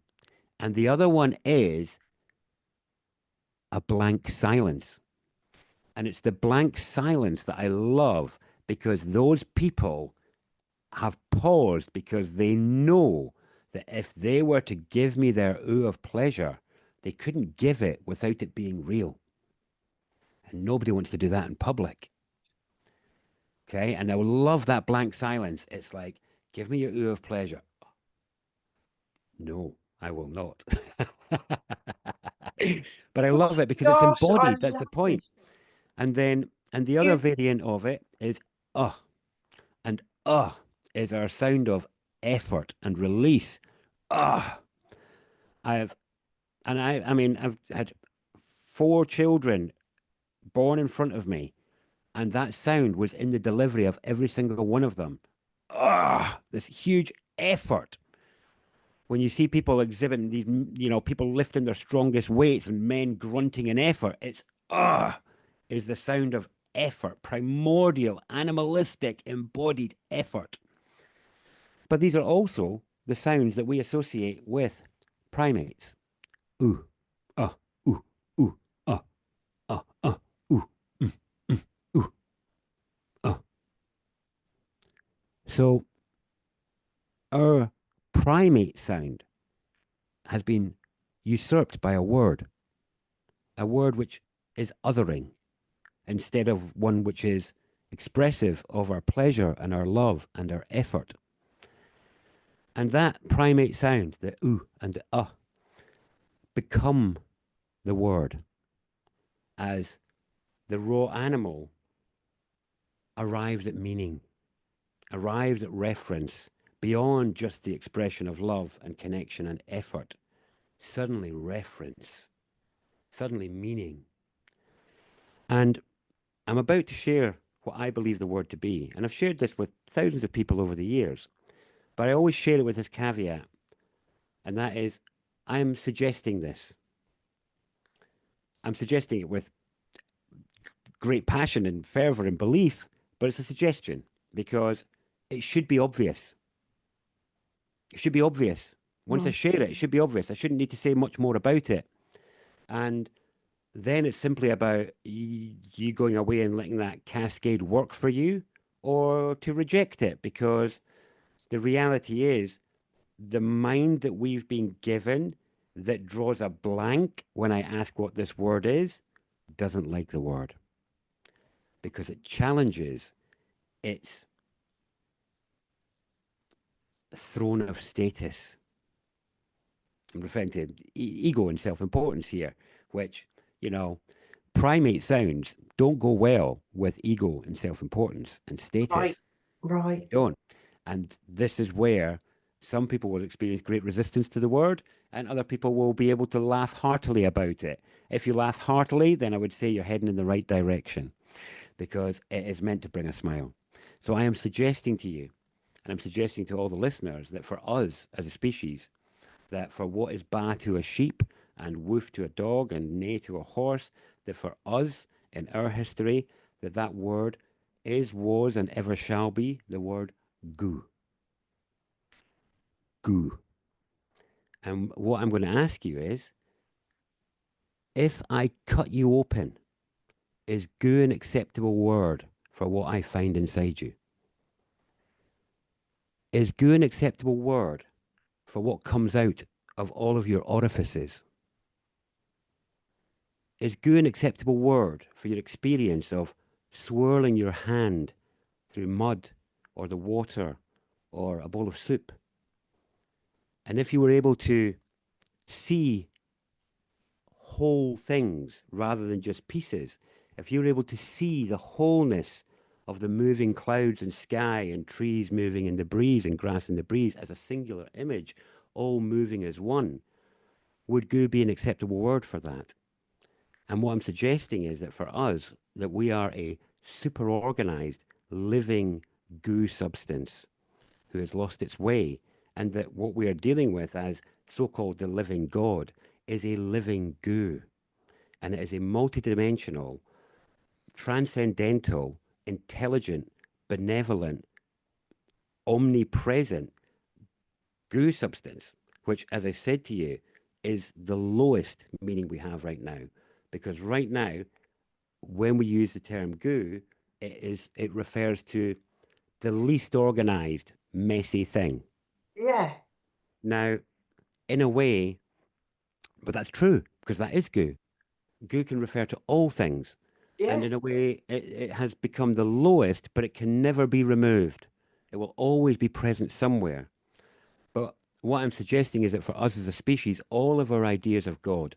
And the other one is a blank silence. And it's the blank silence that I love because those people have paused because they know that if they were to give me their ooh of pleasure, they couldn't give it without it being real. And nobody wants to do that in public. Okay. And I will love that blank silence. It's like, give me your ooh of pleasure. No, I will not. But I Oh love it because it's gosh, I embodied. That's the love point. this. And the other You, variant of it is and is our sound of effort and release. Uh, I've I mean I've had four children born in front of me, and that sound was in the delivery of every single one of them. This huge effort. When you see people exhibiting these, people lifting their strongest weights and men grunting in effort, it's is the sound of effort, primordial, animalistic, embodied effort. But these are also the sounds that we associate with primates. Ooh, uh, ooh, ooh, uh, ooh, ooh, uh. So our primate sound has been usurped by a word which is othering instead of one which is expressive of our pleasure and our love and our effort. And that primate sound, the ooh and the become the word as the raw animal arrives at meaning, arrives at reference beyond just the expression of love and connection and effort. Suddenly reference, suddenly meaning. And I'm about to share what I believe the word to be. And I've shared this with thousands of people over the years, but I always share it with this caveat. And that is, I'm suggesting this. I'm suggesting it with great passion and fervor and belief, but it's a suggestion because it should be obvious. It should be obvious. Once I mm, share it, it should be obvious. I shouldn't need to say much more about it. And then it's simply about you going away and letting that cascade work for you or to reject it because the reality is the mind that we've been given that draws a blank when I ask what this word is doesn't like the word because it challenges its throne of status. I'm referring to ego and self importance here, which, you know, primate sounds don't go well with ego and self importance and right, status. They right. don't. And this is where some people will experience great resistance to the word, and other people will be able to laugh heartily about it. If you laugh heartily, then I would say you're heading in the right direction because it is meant to bring a smile. So I am suggesting to you, and I'm suggesting to all the listeners, that for us as a species, that for what is ba to a sheep and woof to a dog and neigh to a horse, that for us in our history, that that word is, was, and ever shall be the word goo. Goo. And what I'm going to ask you is, if I cut you open, is goo an acceptable word for what I find inside you? Is goo an acceptable word for what comes out of all of your orifices? Is goo an acceptable word for your experience of swirling your hand through mud or the water or a bowl of soup? And if you were able to see whole things rather than just pieces, if you were able to see the wholeness of the moving clouds and sky and trees moving in the breeze and grass in the breeze as a singular image, all moving as one, would goo be an acceptable word for that? And what I'm suggesting is that for us, that we are a super organized, living goo substance who has lost its way, and that what we are dealing with as so-called the living God is a living goo. And it is a multidimensional, transcendental, intelligent, benevolent, omnipresent, goo substance, which, as I said to you, is the lowest meaning we have right now. Because right now, when we use the term goo, it refers to the least organized, messy thing. Yeah. Now, in a way, but that's true because that is goo. Goo can refer to all things. And Yeah. in a way, it has become the lowest, but it can never be removed. It will always be present somewhere. But what I'm suggesting is that for us as a species, all of our ideas of God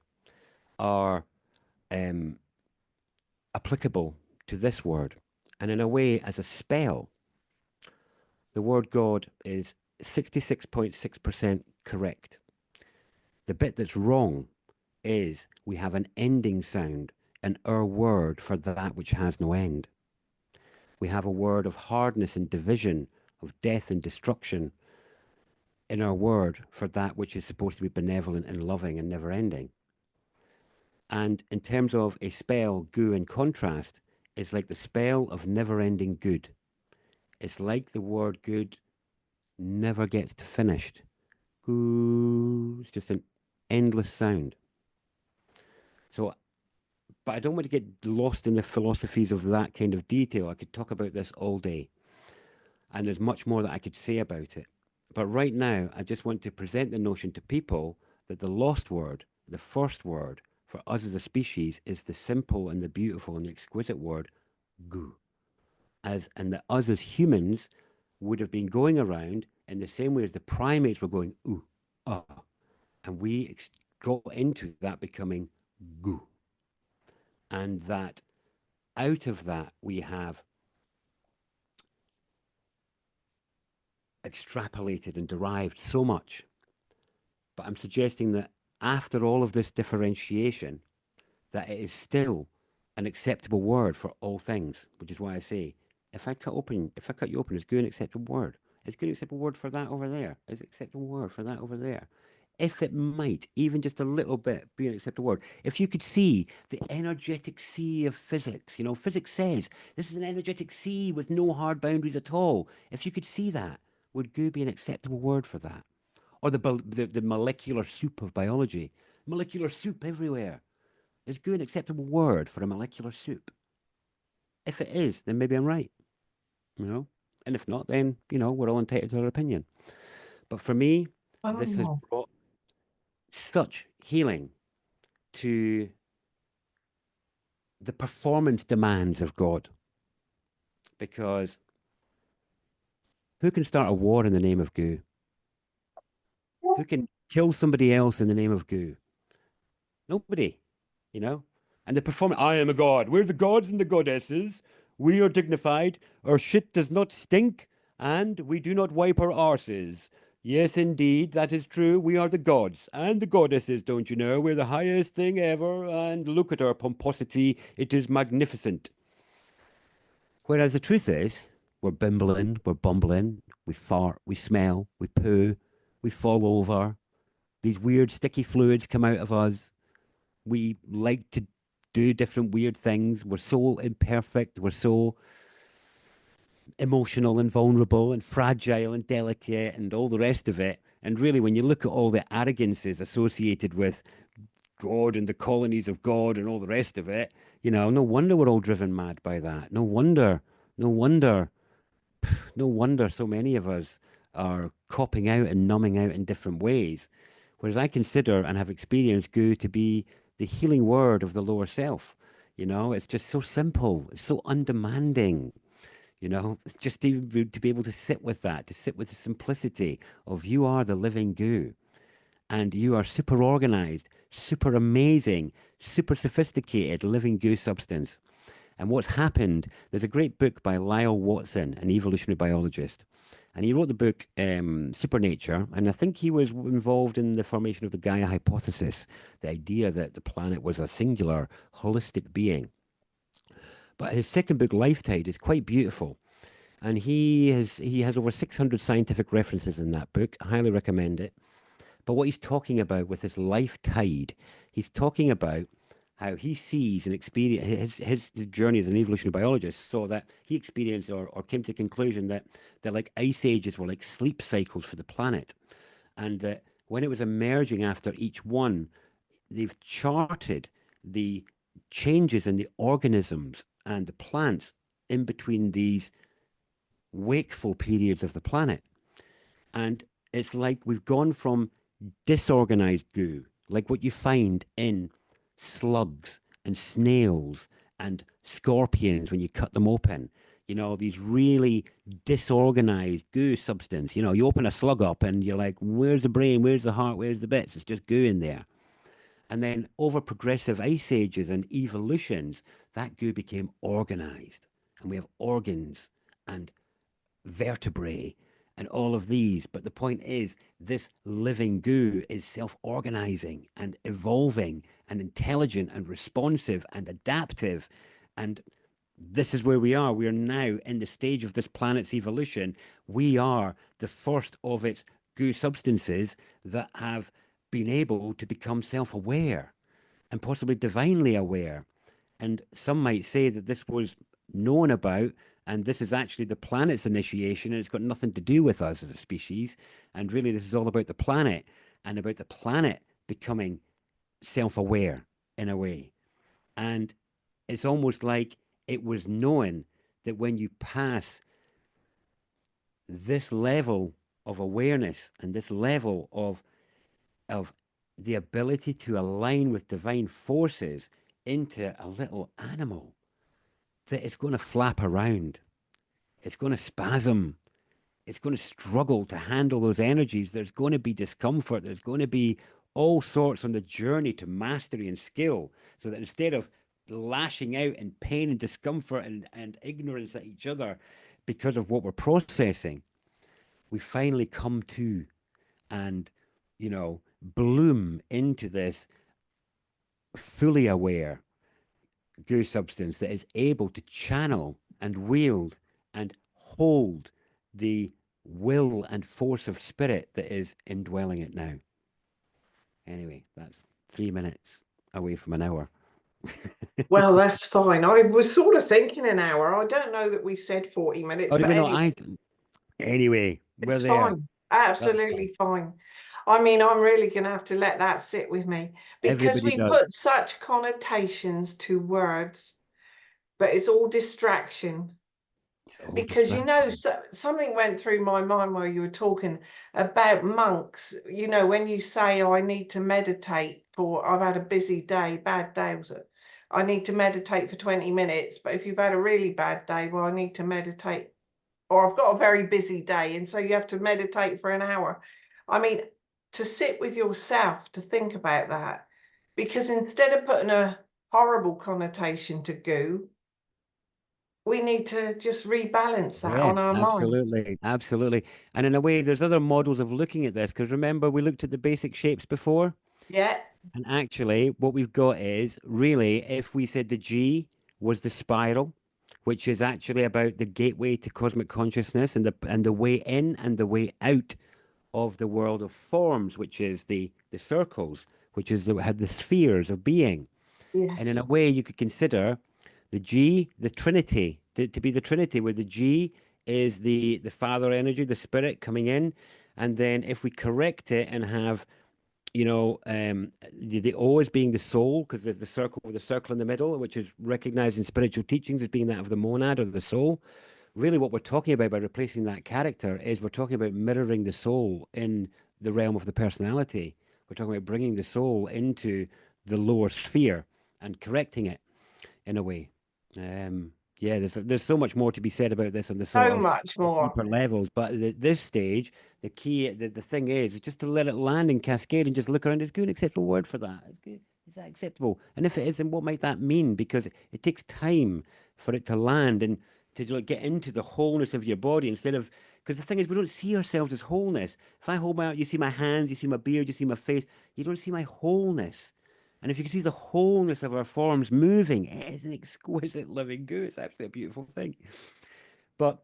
are um, applicable to this word. And in a way, as a spell, the word God is 66.6% correct. The bit that's wrong is we have an ending sound in our word for that which has no end. We have a word of hardness and division, of death and destruction in our word for that which is supposed to be benevolent and loving and never ending. And in terms of a spell, goo in contrast, is like the spell of never ending good. It's like the word good never gets to finished. Goo, it's just an endless sound. So, but I don't want to get lost in the philosophies of that kind of detail. I could talk about this all day, and there's much more that I could say about it. But right now, I just want to present the notion to people that the lost word, the first word for us as a species, is the simple and the beautiful and the exquisite word goo. And that us as humans would have been going around in the same way as the primates were going ooh, ah, and we got into that becoming goo. And that out of that we have extrapolated and derived so much. But I'm suggesting that after all of this differentiation, that it is still an acceptable word for all things, which is why I say, if I cut you open, it's good and acceptable word. It's good and acceptable word for that over there. It's acceptable word for that over there. If it might, even just a little bit, be an acceptable word. If you could see the energetic sea of physics, physics says this is an energetic sea with no hard boundaries at all. If you could see that, would goo be an acceptable word for that? Or the molecular soup of biology? Molecular soup everywhere. Is goo an acceptable word for a molecular soup? If it is, then maybe I'm right, you know? And if not, then, we're all entitled to our opinion. But for me, this has Oh, brought such healing to the performance demands of God. Because who can start a war in the name of goo? Who can kill somebody else in the name of goo? Nobody, you know? And the performance, I am a god. We're the gods and the goddesses. We are dignified. Our shit does not stink, and we do not wipe our arses. Yes, indeed, that is true. We are the gods and the goddesses, don't you know? We're the highest thing ever, and look at our pomposity. It is magnificent. Whereas the truth is, we're bimbling, we're bumbling, we fart, we smell, we poo, we fall over. These weird sticky fluids come out of us. We like to do different weird things. We're so imperfect. We're so emotional and vulnerable and fragile and delicate and all the rest of it. And really, when you look at all the arrogances associated with God and the colonies of God and all the rest of it, no wonder we're all driven mad by that. No wonder, no wonder so many of us are copping out and numbing out in different ways. Whereas I consider and have experienced goo to be the healing word of the lower self. It's just so simple, it's so undemanding. Just to be able to sit with that, to sit with the simplicity of you are the living goo and you are super organized, super amazing, super sophisticated living goo substance. And what's happened, there's a great book by Lyle Watson, an evolutionary biologist. And he wrote the book Supernature. And I think he was involved in the formation of the Gaia hypothesis, the idea that the planet was a singular, holistic being. But his second book, Lifetide, is quite beautiful. And he has over 600 scientific references in that book. I highly recommend it. But what he's talking about with his life tide, he's talking about how he sees and experience his journey as an evolutionary biologist, so that he experienced or came to the conclusion that like ice ages were like sleep cycles for the planet. and that when it was emerging after each one, they've charted the changes in the organisms and the plants in between these wakeful periods of the planet. And it's like we've gone from disorganized goo, like what you find in slugs and snails and scorpions when you cut them open. You know, these really disorganized goo substance. You know, you open a slug up and you're like, where's the brain? Where's the heart? Where's the bits? It's just goo in there. And then over progressive ice ages and evolutions, that goo became organized. And we have organs and vertebrae and all of these. But the point is, this living goo is self organizing and evolving and intelligent and responsive and adaptive. And this is where we are. We are now in the stage of this planet's evolution. We are the first of its goo substances that have been able to become self aware and possibly divinely aware. And some might say that this was known about, and this is actually the planet's initiation, and it's got nothing to do with us as a species. And really, this is all about the planet and about the planet becoming self aware in a way. And it's almost like it was known that when you pass this level of awareness and this level of the ability to align with divine forces into a little animal, that it's going to flap around, it's going to spasm, it's going to struggle to handle those energies. There's going to be discomfort. There's going to be all sorts on the journey to mastery and skill. So that instead of lashing out in pain and discomfort and ignorance at each other because of what we're processing, we finally come to and, bloom into this fully aware goo substance that is able to channel and wield and hold the will and force of spirit that is indwelling it now. Anyway, that's 3 minutes away from an hour. Well, that's fine. I was sort of thinking an hour. I don't know that we said 40 minutes, Oh, did but we not? anyway, Anyway, we're it's there. fine. That's fine. Absolutely fine. I mean, I'm really going to have to let that sit with me because Everybody we does. put such connotations to words, but it's all distraction. It's all Because distraction. something went through my mind while you were talking about monks. When you say, "Oh, I need to meditate for, I've had a busy day, bad day, was it? I need to meditate for 20 minutes." But if you've had a really bad day, well, I need to meditate, or I've got a very busy day, and so you have to meditate for an hour. I mean, to sit with yourself, to think about that, because instead of putting a horrible connotation to goo, we need to just rebalance that Yeah, on our mind. absolutely. Absolutely. And in a way, there's other models of looking at this because remember, we looked at the basic shapes before. Yeah. And actually, what we've got is really, if we said the G was the spiral, which is actually about the gateway to cosmic consciousness and the way in and the way out of the world of forms, which is the circles, which is had the spheres of being. And in a Yes. way, you could consider the G, the Trinity, to be the Trinity, where the G is the Father energy, the Spirit coming in. And then if we correct it and have the O as being the soul, because there's the circle with the circle in the middle, which is recognized in spiritual teachings as being that of the monad or the soul. Really, what we're talking about by replacing that character is we're talking about mirroring the soul in the realm of the personality. We're talking about bringing the soul into the lower sphere and correcting it in a way. Yeah, there's so much more to be said about this on the sort So of much the more. deeper levels, but at this stage, the thing is just to let it land and cascade and just look around. Is good an acceptable word for that? Is good, is that acceptable? And if it is, then what might that mean? Because it takes time for it to land and to like, get into the wholeness of your body instead of because the thing is we don't see ourselves as wholeness. If I hold my, you see my hands, you see my beard, you see my face, you don't see my wholeness. And if you can see the wholeness of our forms moving, it is an exquisite living goo. It's actually a beautiful thing. But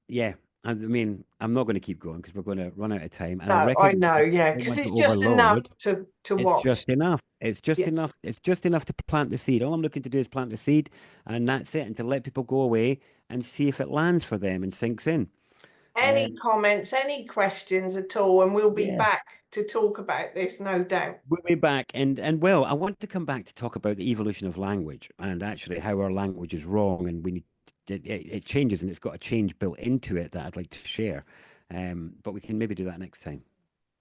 yeah, I mean, I'm not going to keep going because we're going to run out of time. And I No, I reckon know, yeah, I don't because want to it's just enough overload. to It's watch. just enough. It's just Yeah. enough. It's just enough to plant the seed. All I'm looking to do is plant the seed, and that's it. And to let people go away and see if it lands for them and sinks in. Any comments, any questions at all, and we'll be Yeah. back to talk about this, no doubt. We'll be back, and well, I want to come back to talk about the evolution of language and actually how our language is wrong, and we need it changes, and it's got a change built into it that I'd like to share. But we can maybe do that next time.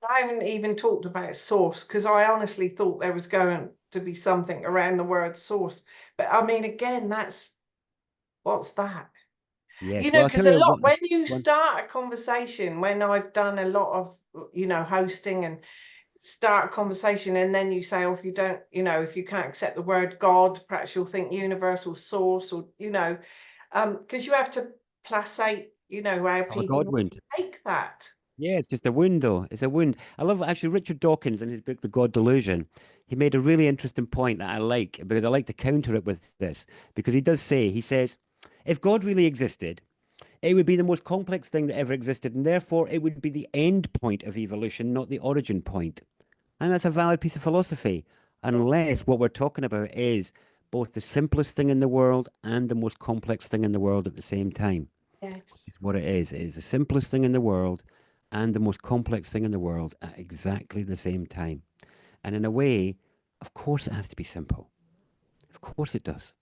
I haven't even talked about source because I honestly thought there was going to be something around the word source. But I mean, again, what's that? Yes, well, I'll Because tell a you lot, what. when you One, start a conversation, when I've done a lot of, hosting and start a conversation, and then you say, oh, if you don't, if you can't accept the word God, perhaps you'll think universal source, or, because you have to placate, how oh, a people God will wound. take that. Yeah, it's just a wound, though. It's a wound. I love actually Richard Dawkins in his book, The God Delusion. He made a really interesting point that I like because I like to counter it with this because he says, if God really existed, it would be the most complex thing that ever existed, and therefore it would be the end point of evolution, not the origin point. And that's a valid piece of philosophy, unless what we're talking about is both the simplest thing in the world and the most complex thing in the world at the same time. Yes. It's what it is. It is the simplest thing in the world and the most complex thing in the world at exactly the same time. And in a way, of course it has to be simple. Of course it does.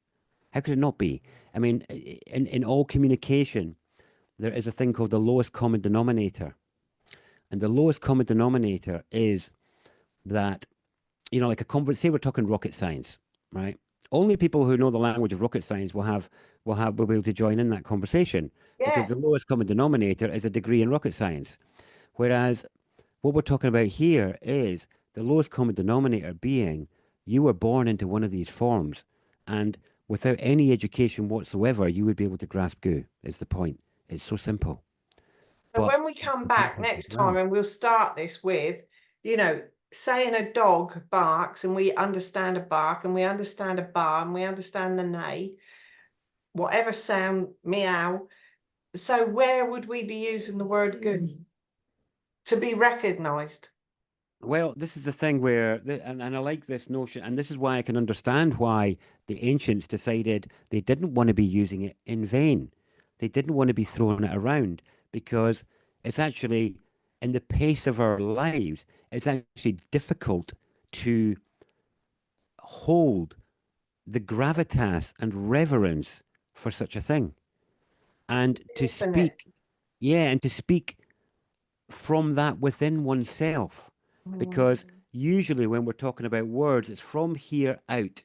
How could it not be? I mean, in all communication, there is a thing called the lowest common denominator. And the lowest common denominator is that, like say we're talking rocket science, right? Only people who know the language of rocket science will be able to join in that conversation because Yeah. the lowest common denominator is a degree in rocket science. Whereas what we're talking about here is the lowest common denominator being you were born into one of these forms, and without any education whatsoever, you would be able to grasp goo, is the point. It's so simple. So But when we come so back complex as next time, well. and we'll start this with, you know, saying a dog barks and we understand a bark and we understand a bar and we understand the neigh, whatever sound, meow. So where would we be using the word good to be recognised? Well, this is the thing where, and I like this notion, and this is why I can understand why the ancients decided they didn't want to be using it in vain. They didn't want to be throwing it around because it's actually, in the pace of our lives, it's actually difficult to hold the gravitas and reverence for such a thing. And to Isn't it? speak, yeah, and to speak from that within oneself. Because Mm, usually when we're talking about words, it's from here out,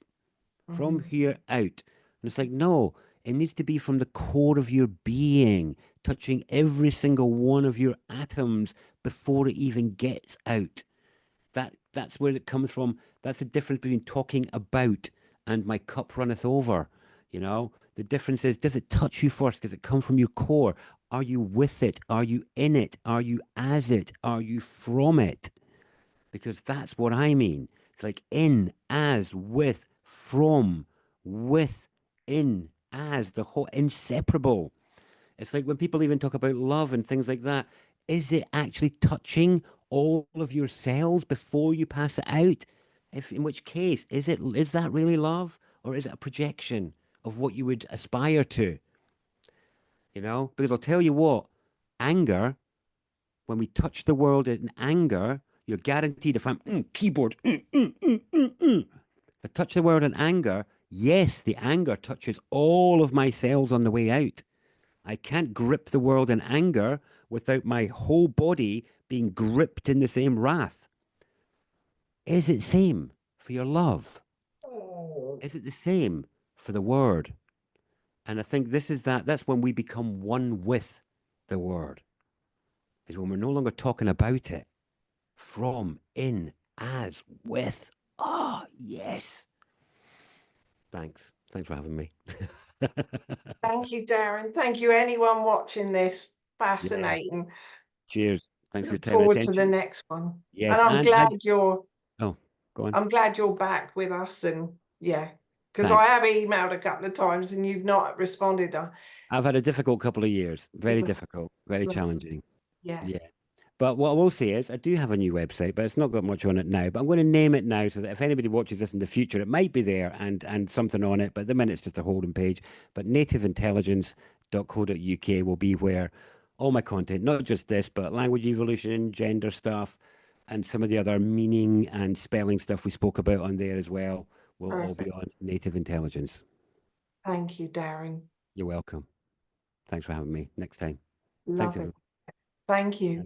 from mhm. here out. And it's like, no, it needs to be from the core of your being, touching every single one of your atoms before it even gets out. That's where it comes from. That's the difference between talking about and my cup runneth over. The difference is, does it touch you first? Does it come from your core? Are you with it? Are you in it? Are you as it? Are you from it? Because that's what I mean. It's like in, as, with, from, with, in, as, the whole inseparable. It's like when people even talk about love and things like that. Is it actually touching all of your cells before you pass it out? In which case, is that really love, or is it a projection of what you would aspire to? Because I'll tell you what, anger, when we touch the world in anger, you're guaranteed, if I'm keyboard, if I touch the world in anger, yes, the anger touches all of my cells on the way out. I can't grip the world in anger without my whole body being gripped in the same wrath. Is it same for your love? Oh, Is it the same for the word? And I think that's when we become one with the word, is when we're no longer talking about it. From, in, as, with. Ah, yes. Thanks. Thanks for having me. thank you, Darren. Thank you, anyone watching this. Yeah. Fascinating. Cheers. Thanks for your Look time and forward to the attention. next one. And Yes. Oh, go on. I'm glad you're back with us, and yeah, because I Thanks. have emailed a couple of times and you've not responded. I've had a difficult couple of years. Very Well, difficult. Very well, challenging. yeah. Yeah. But what I will say is, I do have a new website, but it's not got much on it now. But I'm going to name it now so that if anybody watches this in the future, it might be there and something on it. But at the minute, it's just a holding page. But nativeintelligence.co.uk will be where all my content, not just this, but language evolution, gender stuff, and some of the other meaning and spelling stuff we spoke about on there as well, will all be Perfect. on native intelligence. Thank you, Darren. You're welcome. Thanks for having me. Next time. Thanks, Love it. everyone. Thank you.